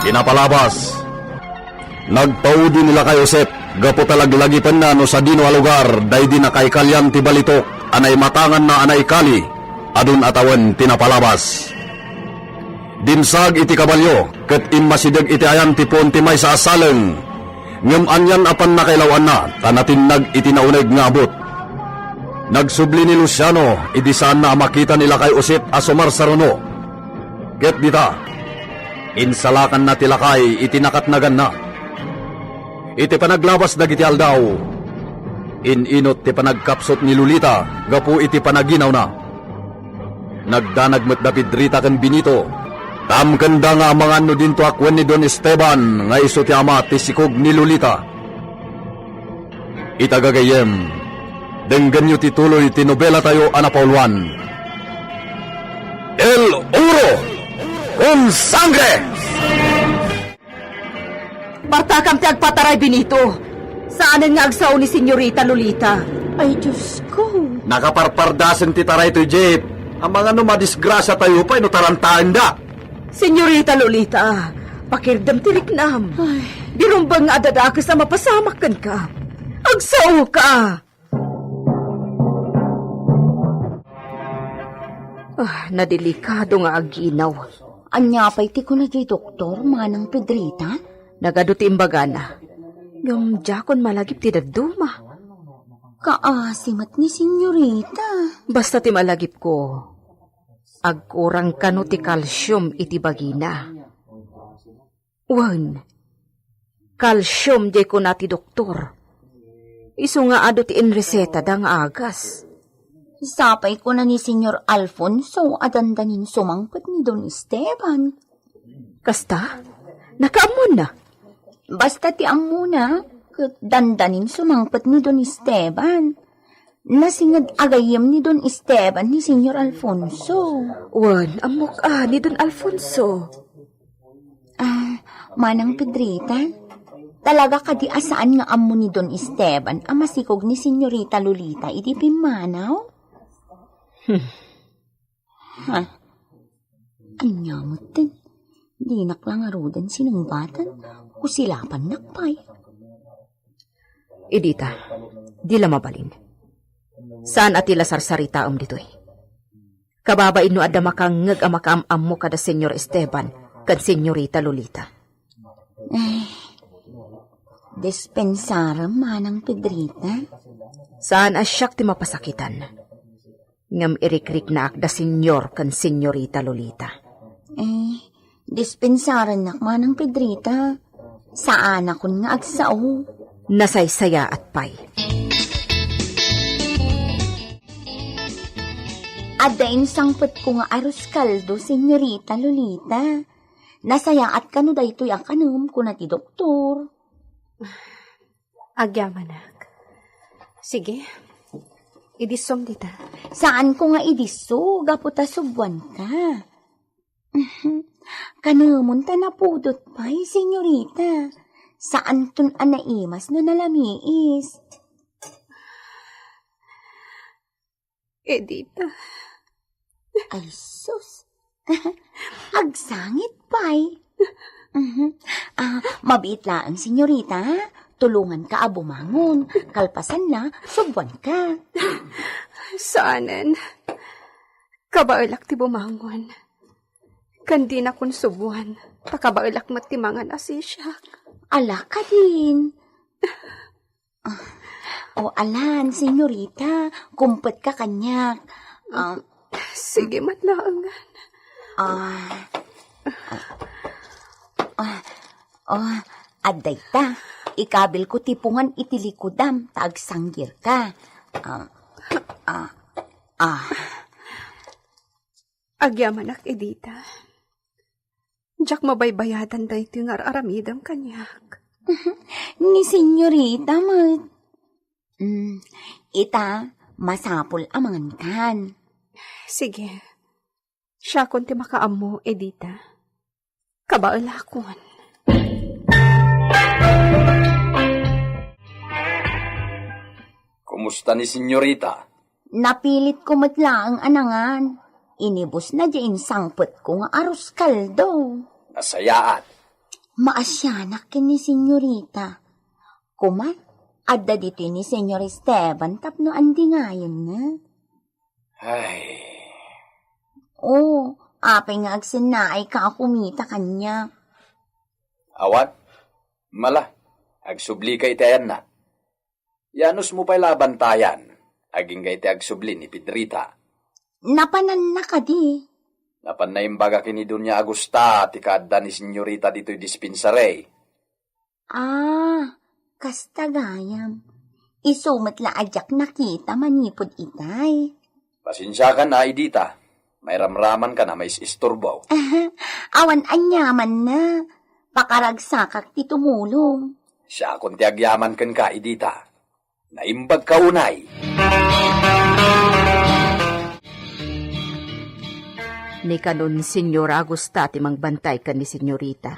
Pinapalabas. Nagpaudi nila kay Josep, gapo talaglagitan na no sa dino a lugar, day di na kay kalyan ti balitok, anay matangan na anay kali, adun atawan tinapalabas. Dinsag iti kabalyo, ket immasideg iti ayan ti pon ti may sa asaleng, ngem anyan apan nakailawan na, tanatinag iti nauneg nga abot. Nagsubli ni Luciano, idi saan na makita nila kay Josep asumar sa runo. Ket dita, insalakan na tilakay itinakatnagan na. Iti panaglabas dagiti aldaw. Ininot ti panagkapsot ni Lolita, gapu iti panaginaw na. nagdanag met da Pedrita ken Benito. Tamkanda nga mga ano dinto akwen ni Don Esteban nga iso ti ama ti sikog ni Lolita. Itagagayem, denggan nyo tituloy ti nobela tayo anapauluan. El Oro con Sangre! Partakam ti agpataray, Benito. Saanan nga agsaw ni Senyorita Lolita? Ay, Diyos ko. Nakaparpardasan ti taray to Jeep. Ang mga no madisgrasya tayo pa, ino tarantaan da. Senyorita Lolita, pakirdam ti riknam. Dirumbang nga adadakas na mapasamakan ka. Agsaw ka! Nadelikado nga aginaw. Anya pa'y ti ko na di doktor, manang Pedrita? Nagaduti imbagana. Yung jakon malagip ti daduma. Kaasimat ni Senyorita. Basta ti malagip ko, agkurang kano ti calcium iti bagina. Wan, calcium di ko na ti doktor. Isu nga ado ti inreseta dang agas. Sapay ko na ni Senyor Alfonso adandanin sumangpet ni Don Esteban. Kasta, nakaamon na. Basta ti amuna, ket dandanin sumangpet ni Don Esteban. Nasingad agayem ni Don Esteban ni Senyor Alfonso. Wan, amok ni Don Alfonso. Manang Pedrita, talaga ka di asaan nga amo ni Don Esteban ang masikog ni Senyorita Lolita iti pimanaw? Ha? Anya mo din. Di naklang arudan sinumbatan o silapan nakpay. Edita, di la mabalin. Saan atila sarsarita dito'y? Kababain no adda makangag amakam-am mo kada Senyor Esteban kad Senyorita Lolita. Dispensara manang Pedrita. Saan asyak ti mapasakitan? Ngam irikrik na akda Senyor kan Senyorita Lolita. Dispensaran nak manang Pedrita. Saan akon nga agsao? Nasaysaya at pay. Adain sangpet ko nga arus kaldo, Senyorita Lolita. Nasayaat ka no daytoy ang kanam ko na ti doktor. Agyamanak. Sige, idisom dita. Saan ko nga idiso, gaputa subwan ka. Kanamon ta napudot pa'y, Senyorita. Saan tun anaimas no nalamiis? Edita. Ay, sus. Agsangit pa'y. Mabit lang, Senyorita. Tulungan ka abumangon. Kalpasan na, subwan ka. Saanan? Kabailak ti bumangon. Kandi na kun subuan. Pakabailak matimangan asisyak. Ala ka din. Alan, Senyorita. Kumpet ka kanyak. Sige matlaangan. Aday ta. Ikabil ko tipungan itilikodam. Taagsanggir ka. Agyamanak, Edita. Diyak mabaybayadan da ito yung aramidam kanyak. Ni Senyorita, ita, masapol amangan kan. Sige. Siya kon ti makaamo, Edita. Kabailakon. Kumusta ni Senyorita? Napilit ko matla ang anangan. Inibos na diyan sangpet ko nga arus kaldo. Nasayaat. Maasyanak kin ni Senyorita. Kuma, adda dito ni Senyor Esteban tapno andi ngayon na. Ay, Apay nga agsinaay ka kumita kanya. awat? Mala, agsubli kay tayan na. Yanos mo pa'y labantayan. Aging kay agsubli ni Pedrita. Napanan na ka di. Napan na imbaga kini Dunya Agusta, tikada ni Senyorita dito'y dispensary. Kastagayam. Isumat la ajak nakita manipod itay. Pasensya ka na, Edita. May ramraman ka na may isturbo. Awan anyaman na. Pakaragsakak ti tumulong. Siya kung ti agyaman kan ka, idita. Naimbag ka unay. Ni kanon, Senyor Agusta, ti mangbantay ka ni Senyorita.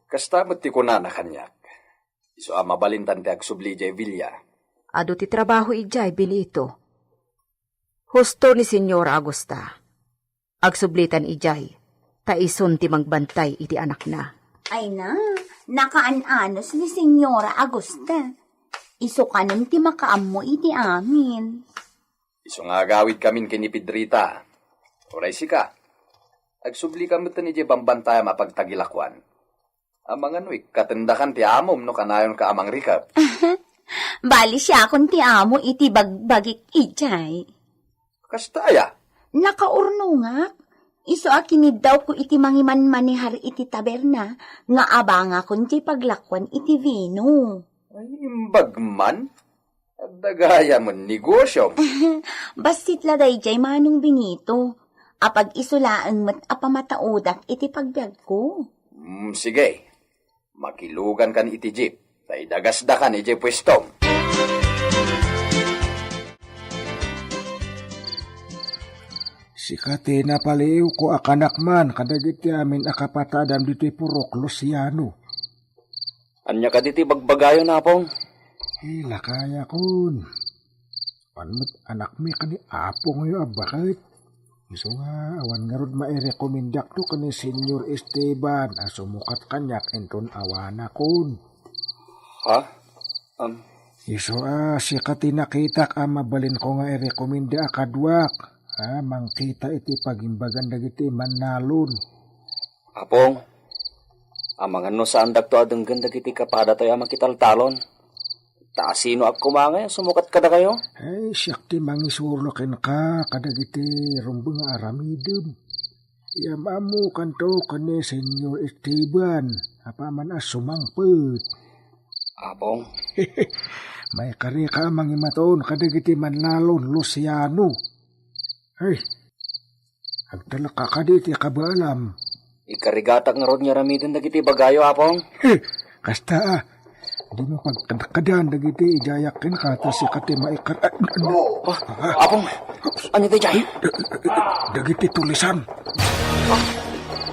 Kastamot ti kunana kanyak. Iso mabalintan ti agsubli jay Villa. Ado ti trabaho ijay, Benito. Husto ni Senyor Agusta. Agsublitan ijay, taison ti mangbantay iti anak na. Ay na, nakaanos ni Senyora Agusta. Iso kanon ti makaammo iti amin. Iso nga gawid kamin kini Pedrita. Oray si ka. Agsubli kami ito ni jay bambantay mapagtagilakwan. Amang ano'y katendakan ti amom no kanayon ka amang rikap. Bali siya akong ti amo iti bagbagik ijay. Kastaya. Nakaurno nga. Iso akinid daw ko iti mangiman manihar iti taberna nga abanga kon ti paglakwan iti vino. Ay, imbagman? Dagaya mo negosyo. Basit laday jay manong Benito. Apag isulaan mat apamataudak iti pagbiag ko. Sige. Makilugan kan iti jeep. Tay dagasdakan iti pwestong. Sikate na paliw ko akanakman kadagiti amin akapatadam dito'y purok Luciano. Anya ka diti bagbagayo na pong? Hila kaya kun. Panmat anak mi kani apong yo bakit? Iso nga awan nga rod mairekomendak to kani Senyor Esteban sumukat kanyak enton awana kun. Ha? Iso sikati nakitak mabalin ko nga irekomenda akadwak. Mangkita iti pagimbagan dagiti manalon. Apong, amang ano saan dagto adeng ganda kiti kapada tayo makitaltalon. Taasino ak kumangay, sumukat kada kayo? Ay, siyak ti mangisurlokin ka kadagiti rumbang aramidem. Yamamu kanto kani Senyor Esteban, apaman sumangpet. Apong? May kari ka mangimaton kadagiti manalon Luciano. Ay, agdala ka kaditi kabalam. Ikarigatak nga rod nga ramidin dagiti bagayo, apong? Kasta di mo pagkadakadan dagiti ijayakin ka tas sikati maikar... Apong, ano ito jay? Dagiti tulisan.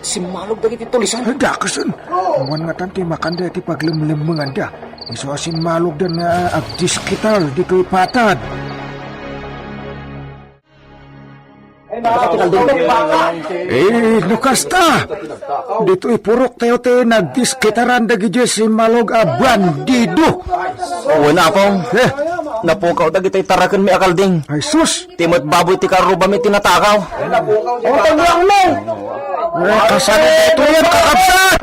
Si Malog dagiti tulisan? Dakasan. Awan nga tanti makanda iti paglimlimangan da. Iso asin Malog dan nga agdiskital dito'y patad. Nukasta! Dito'y purok tayo tayo nagdiskitaran dagiti si Malog bandido. Wala pong. Napukaw dagiti tarakan mi akalding. Ay sus! Timot baboy ti karuba mi tinatakaw. Utang mo! Kasalit ito yan kakabsat!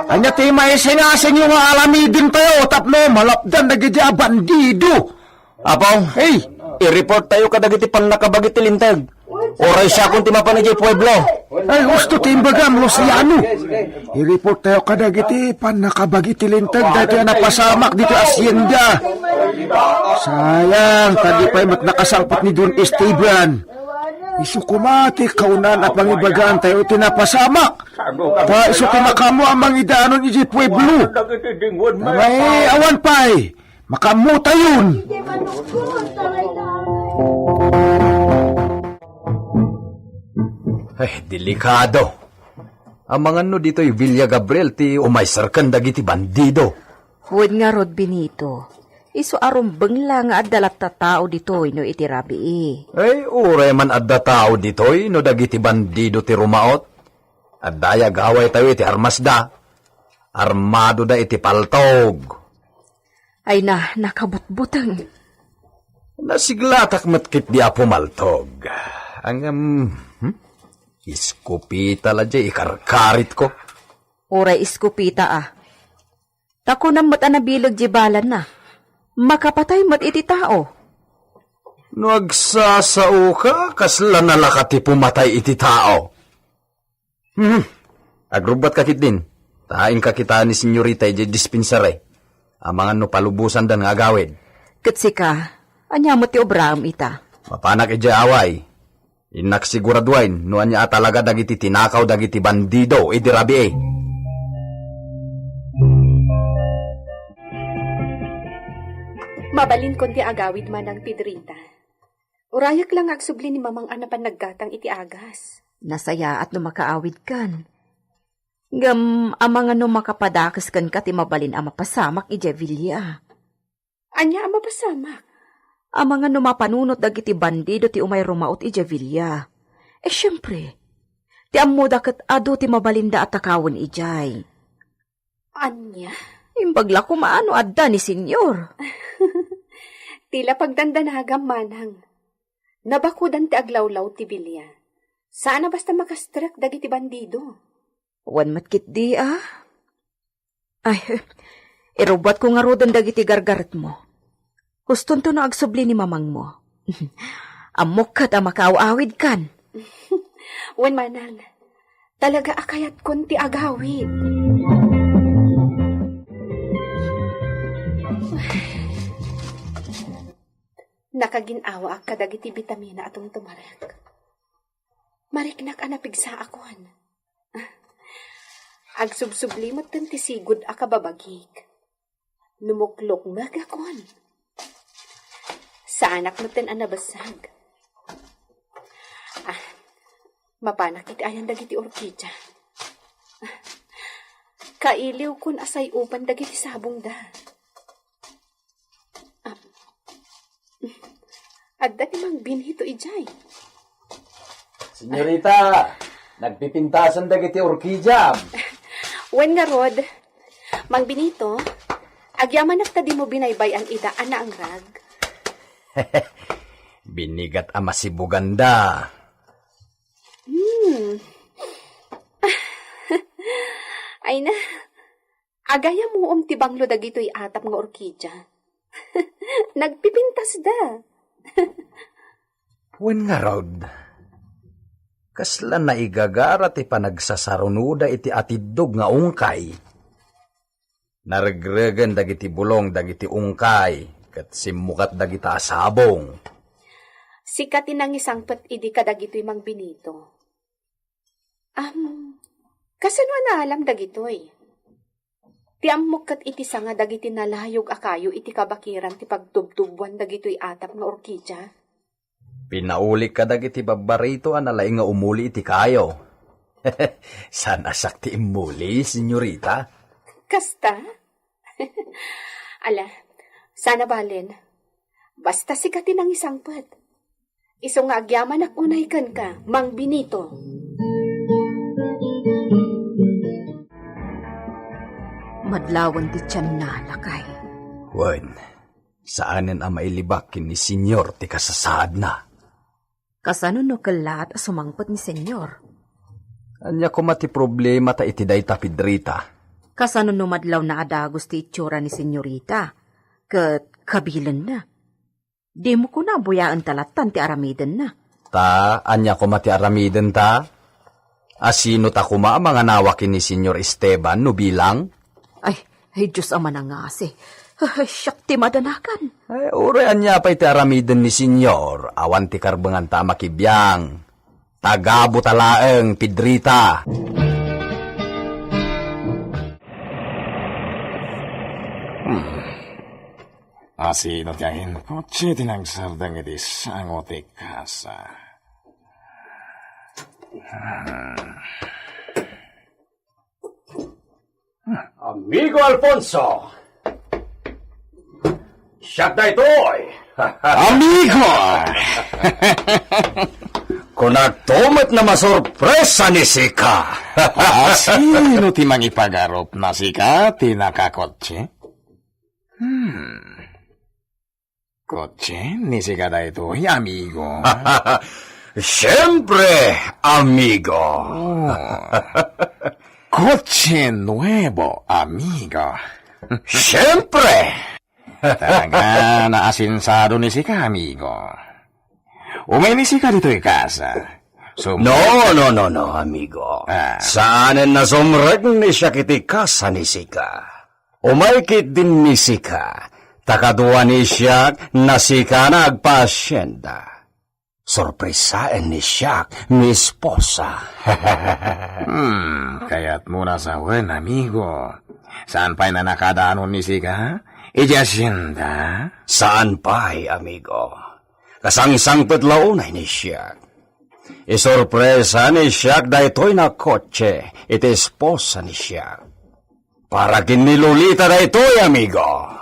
Anya ti maisinasin yung alamidin tayo tapno malapdan dagiti bandido. Apong, Hey! i-report tayo kadagiti panakabagiti lintag. Oray siya kung timapanay pueblo. Ay, gusto timbagam, Luciano. I-report tayo kadagiti panakabagiti lintag dati napasamak dito asyenda. Sayang, tadi pa'y mat nakasangpot ni Don Esteban. Isukumati kaunan at pangibagaan tayo tinapasamak. Ta isu tinakamu ang mangidaanon iji pueblo. May awan pa'y, makamuta yun. Ay, delikado. Ang mga no dito'y Villa Gabriel ti umaysarkan dagiti bandido. Huwag nga rod, Benito. Iso arumbeng lang nga adalat ta tao dito'y no itirabi Ay, uray man adda tao dito'y no dagiti bandido ti rumaot. At daya gaway tayo iti armasda. Armado da iti paltog. Ay na, nakabutbutang. Nasiglatak matkit di apo maltog. Ang, iskupita la jay ikarkarit ko. Oray iskupita Tako na mat anabilag jibalan na. Makapatay mat iti tao. Nagsasao ka, kasla nalaka ti pumatay iti tao. Agrubat kakit din. Taing kakita ni senyorita iti dispensary. Amangan no palubusan dan nga agawid. Katsika, anya mo ti obram ita. Mapanak iti away. Inaksiguraduain, nuan niya talaga dagiti tinakaw dagiti bandido, idirabi eh. Mabalin kon ti agawid man ang Pedrita. Urayak lang agsubli ni mamang anapan naggatang iti agas. Nasaya at numakaawid kan. Ngam amang ano makapadakas kan ka ti mabalin ang mapasamak ije Villa. Anya ang mapasamak. Amang ano mapanunot dagiti bandido ti umay rumaot ije Villa. Siyempre, ti ammo daket ado ti mabalinda at takawon ijay. Anya? Imbagla ko maano adda ni senyor. Tila pagdandanagam manang. Nabakudan ti aglawlaw ti Bilya. Sana basta makastrak dagiti bandido. Wan matkit di ah. Ay, irubat ko nga rodan dagiti gargaret mo. Huston to na agsubli ni mamang mo. Amok ka ta makaawid kan. Wan manang, talaga akayat kon ti agawid. Nakaginawa ak kadagiti bitamina atong tumarek. Mariknak anapigsa akon. Agsubsublimot ten ti sigud a kababagig. Numuklok magakon. Sa anak mo ten anabasag. Mapanak iti ayan dagiti orkidya. Kailiw kun asay upan dagiti sabong da. Adda ni mang binhito ijay. Senyorita, nagpipintasan dagiti orkidya. Wen nga rod, mang binito, agyaman di mo binaybayan ida ana ang rag. Binigat ama si Buganda. Ay na, agaya mo ti banglo dagito'y atap nga orkidya. Nagpipintas da. Wen nga rod, kasla na igagara ti panagsasarunuda iti atidog nga ungkay. Naragregan dagiti bulong dagiti ungkay, kat simukat dagita asabong. Sikat inang isang pet idi kadagito'y mang binito. Kasano na alam dagitoy? Ti ammok kat iti sanga dagiti nalayog akayo iti kabakiran ti pagtubtubuan dagitoy atap nga orkidya. Pinaulik ka dagiti babarito analay nga umuli iti kayo. Sana sakti imuli, senyorita. Kasta? Ala, sana balen. Basta sikatin ang isang pet. Iso nga agyaman ak unay kan ka, Mang Benito. Madlawan ti tiyan na lakay. Wen, saanen ang mailibak ni senyor ti kasasaad na? Kasano no kalat sumangpot ni senyor? Anya ko mati problema ta iti dayta Pedrita. Kasano no madlaw na adagos ti itsura ni senyorita? Kat kabilan na. Di mo ko na buyaan talatan ti aramiden na. Ta, anya ko mati aramiden ta? Asino ta kuma mga nawakin ni senyor Esteban no bilang? Ay, Diyos ama na nga si. Siyak ti madanakan. Ay, urian niya pa iti aramiden ni senyor. Awan ti karbangan ta makibiyang. Tagabo talaeng Pedrita. Asino tiyahin ko, titinang sardang iti sangote kasa. Amigo Alfonso! Siya na ito'y! Amigo! Kung nagtumat na masurpresa ni Sika. Sino ti mangipagarop na sika ti nakakotse? Kotse ni sika da ito'y amigo. Siyempre, amigo. Kotse nuevo, amigo. Siyempre. Talaga naasinsado ni sika, amigo. Umay ni sika dito'y kasa. No, amigo. Saanen na sumreg ni siya kiti kasa ni Sika. Umaykit din ni Sika. Takaduwa ni siya na Sika na agpasyenda. sorpresaan ni Shaq, mi esposa. Kaya't muna sa wen, amigo. Saan pa'y na nakadaanon ni Sika? Ijasinda? Saan pa'y, amigo? Kasangsang petlaunay ni Shaq. Isorpresa ni Shaq daytoy na kotse, iti esposa ni Shaq. Para kinilulita daytoy, amigo.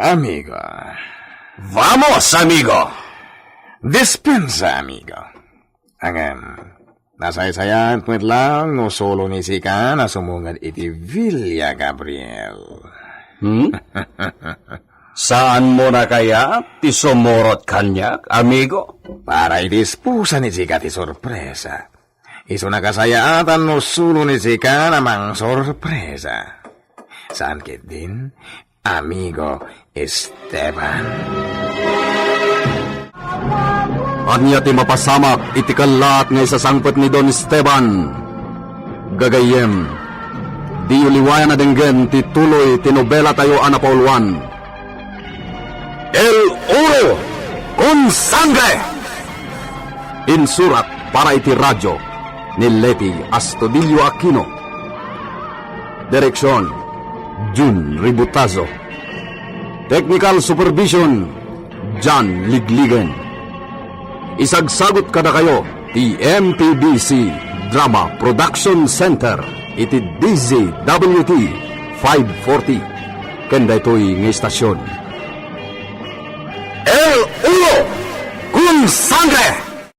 Amigo. Vamos, amigo! Dispensa, amigo. Nasaysayan puwet lang no solo ni Sika na sumungad iti Villa Gabriel. Saan mo na kaya ti sumurot kanyak, amigo? Para itispusa ni Sika ti sorpresa. Iso nakasayaatan no sulo ni Sika namang sorpresa. Saan kit din, amigo Esteban. Anya ti mapasamak iti kalat nga isasangpet ni Don Esteban. Gagayem, di uliwayan na denggen ti tuloy ti nobela tayo anapauluan. El Oro con Sangre! Insurat para iti radyo ni Leti Astudillo Aquino. Direksyon, Jun Ributazo. Technical Supervision, John Ligligen. Isagsagot kada kayo, ti MPBC Drama Production Center, iti DZWT 540. Kanda ito'y ng istasyon. El Ulo Kun Sangre!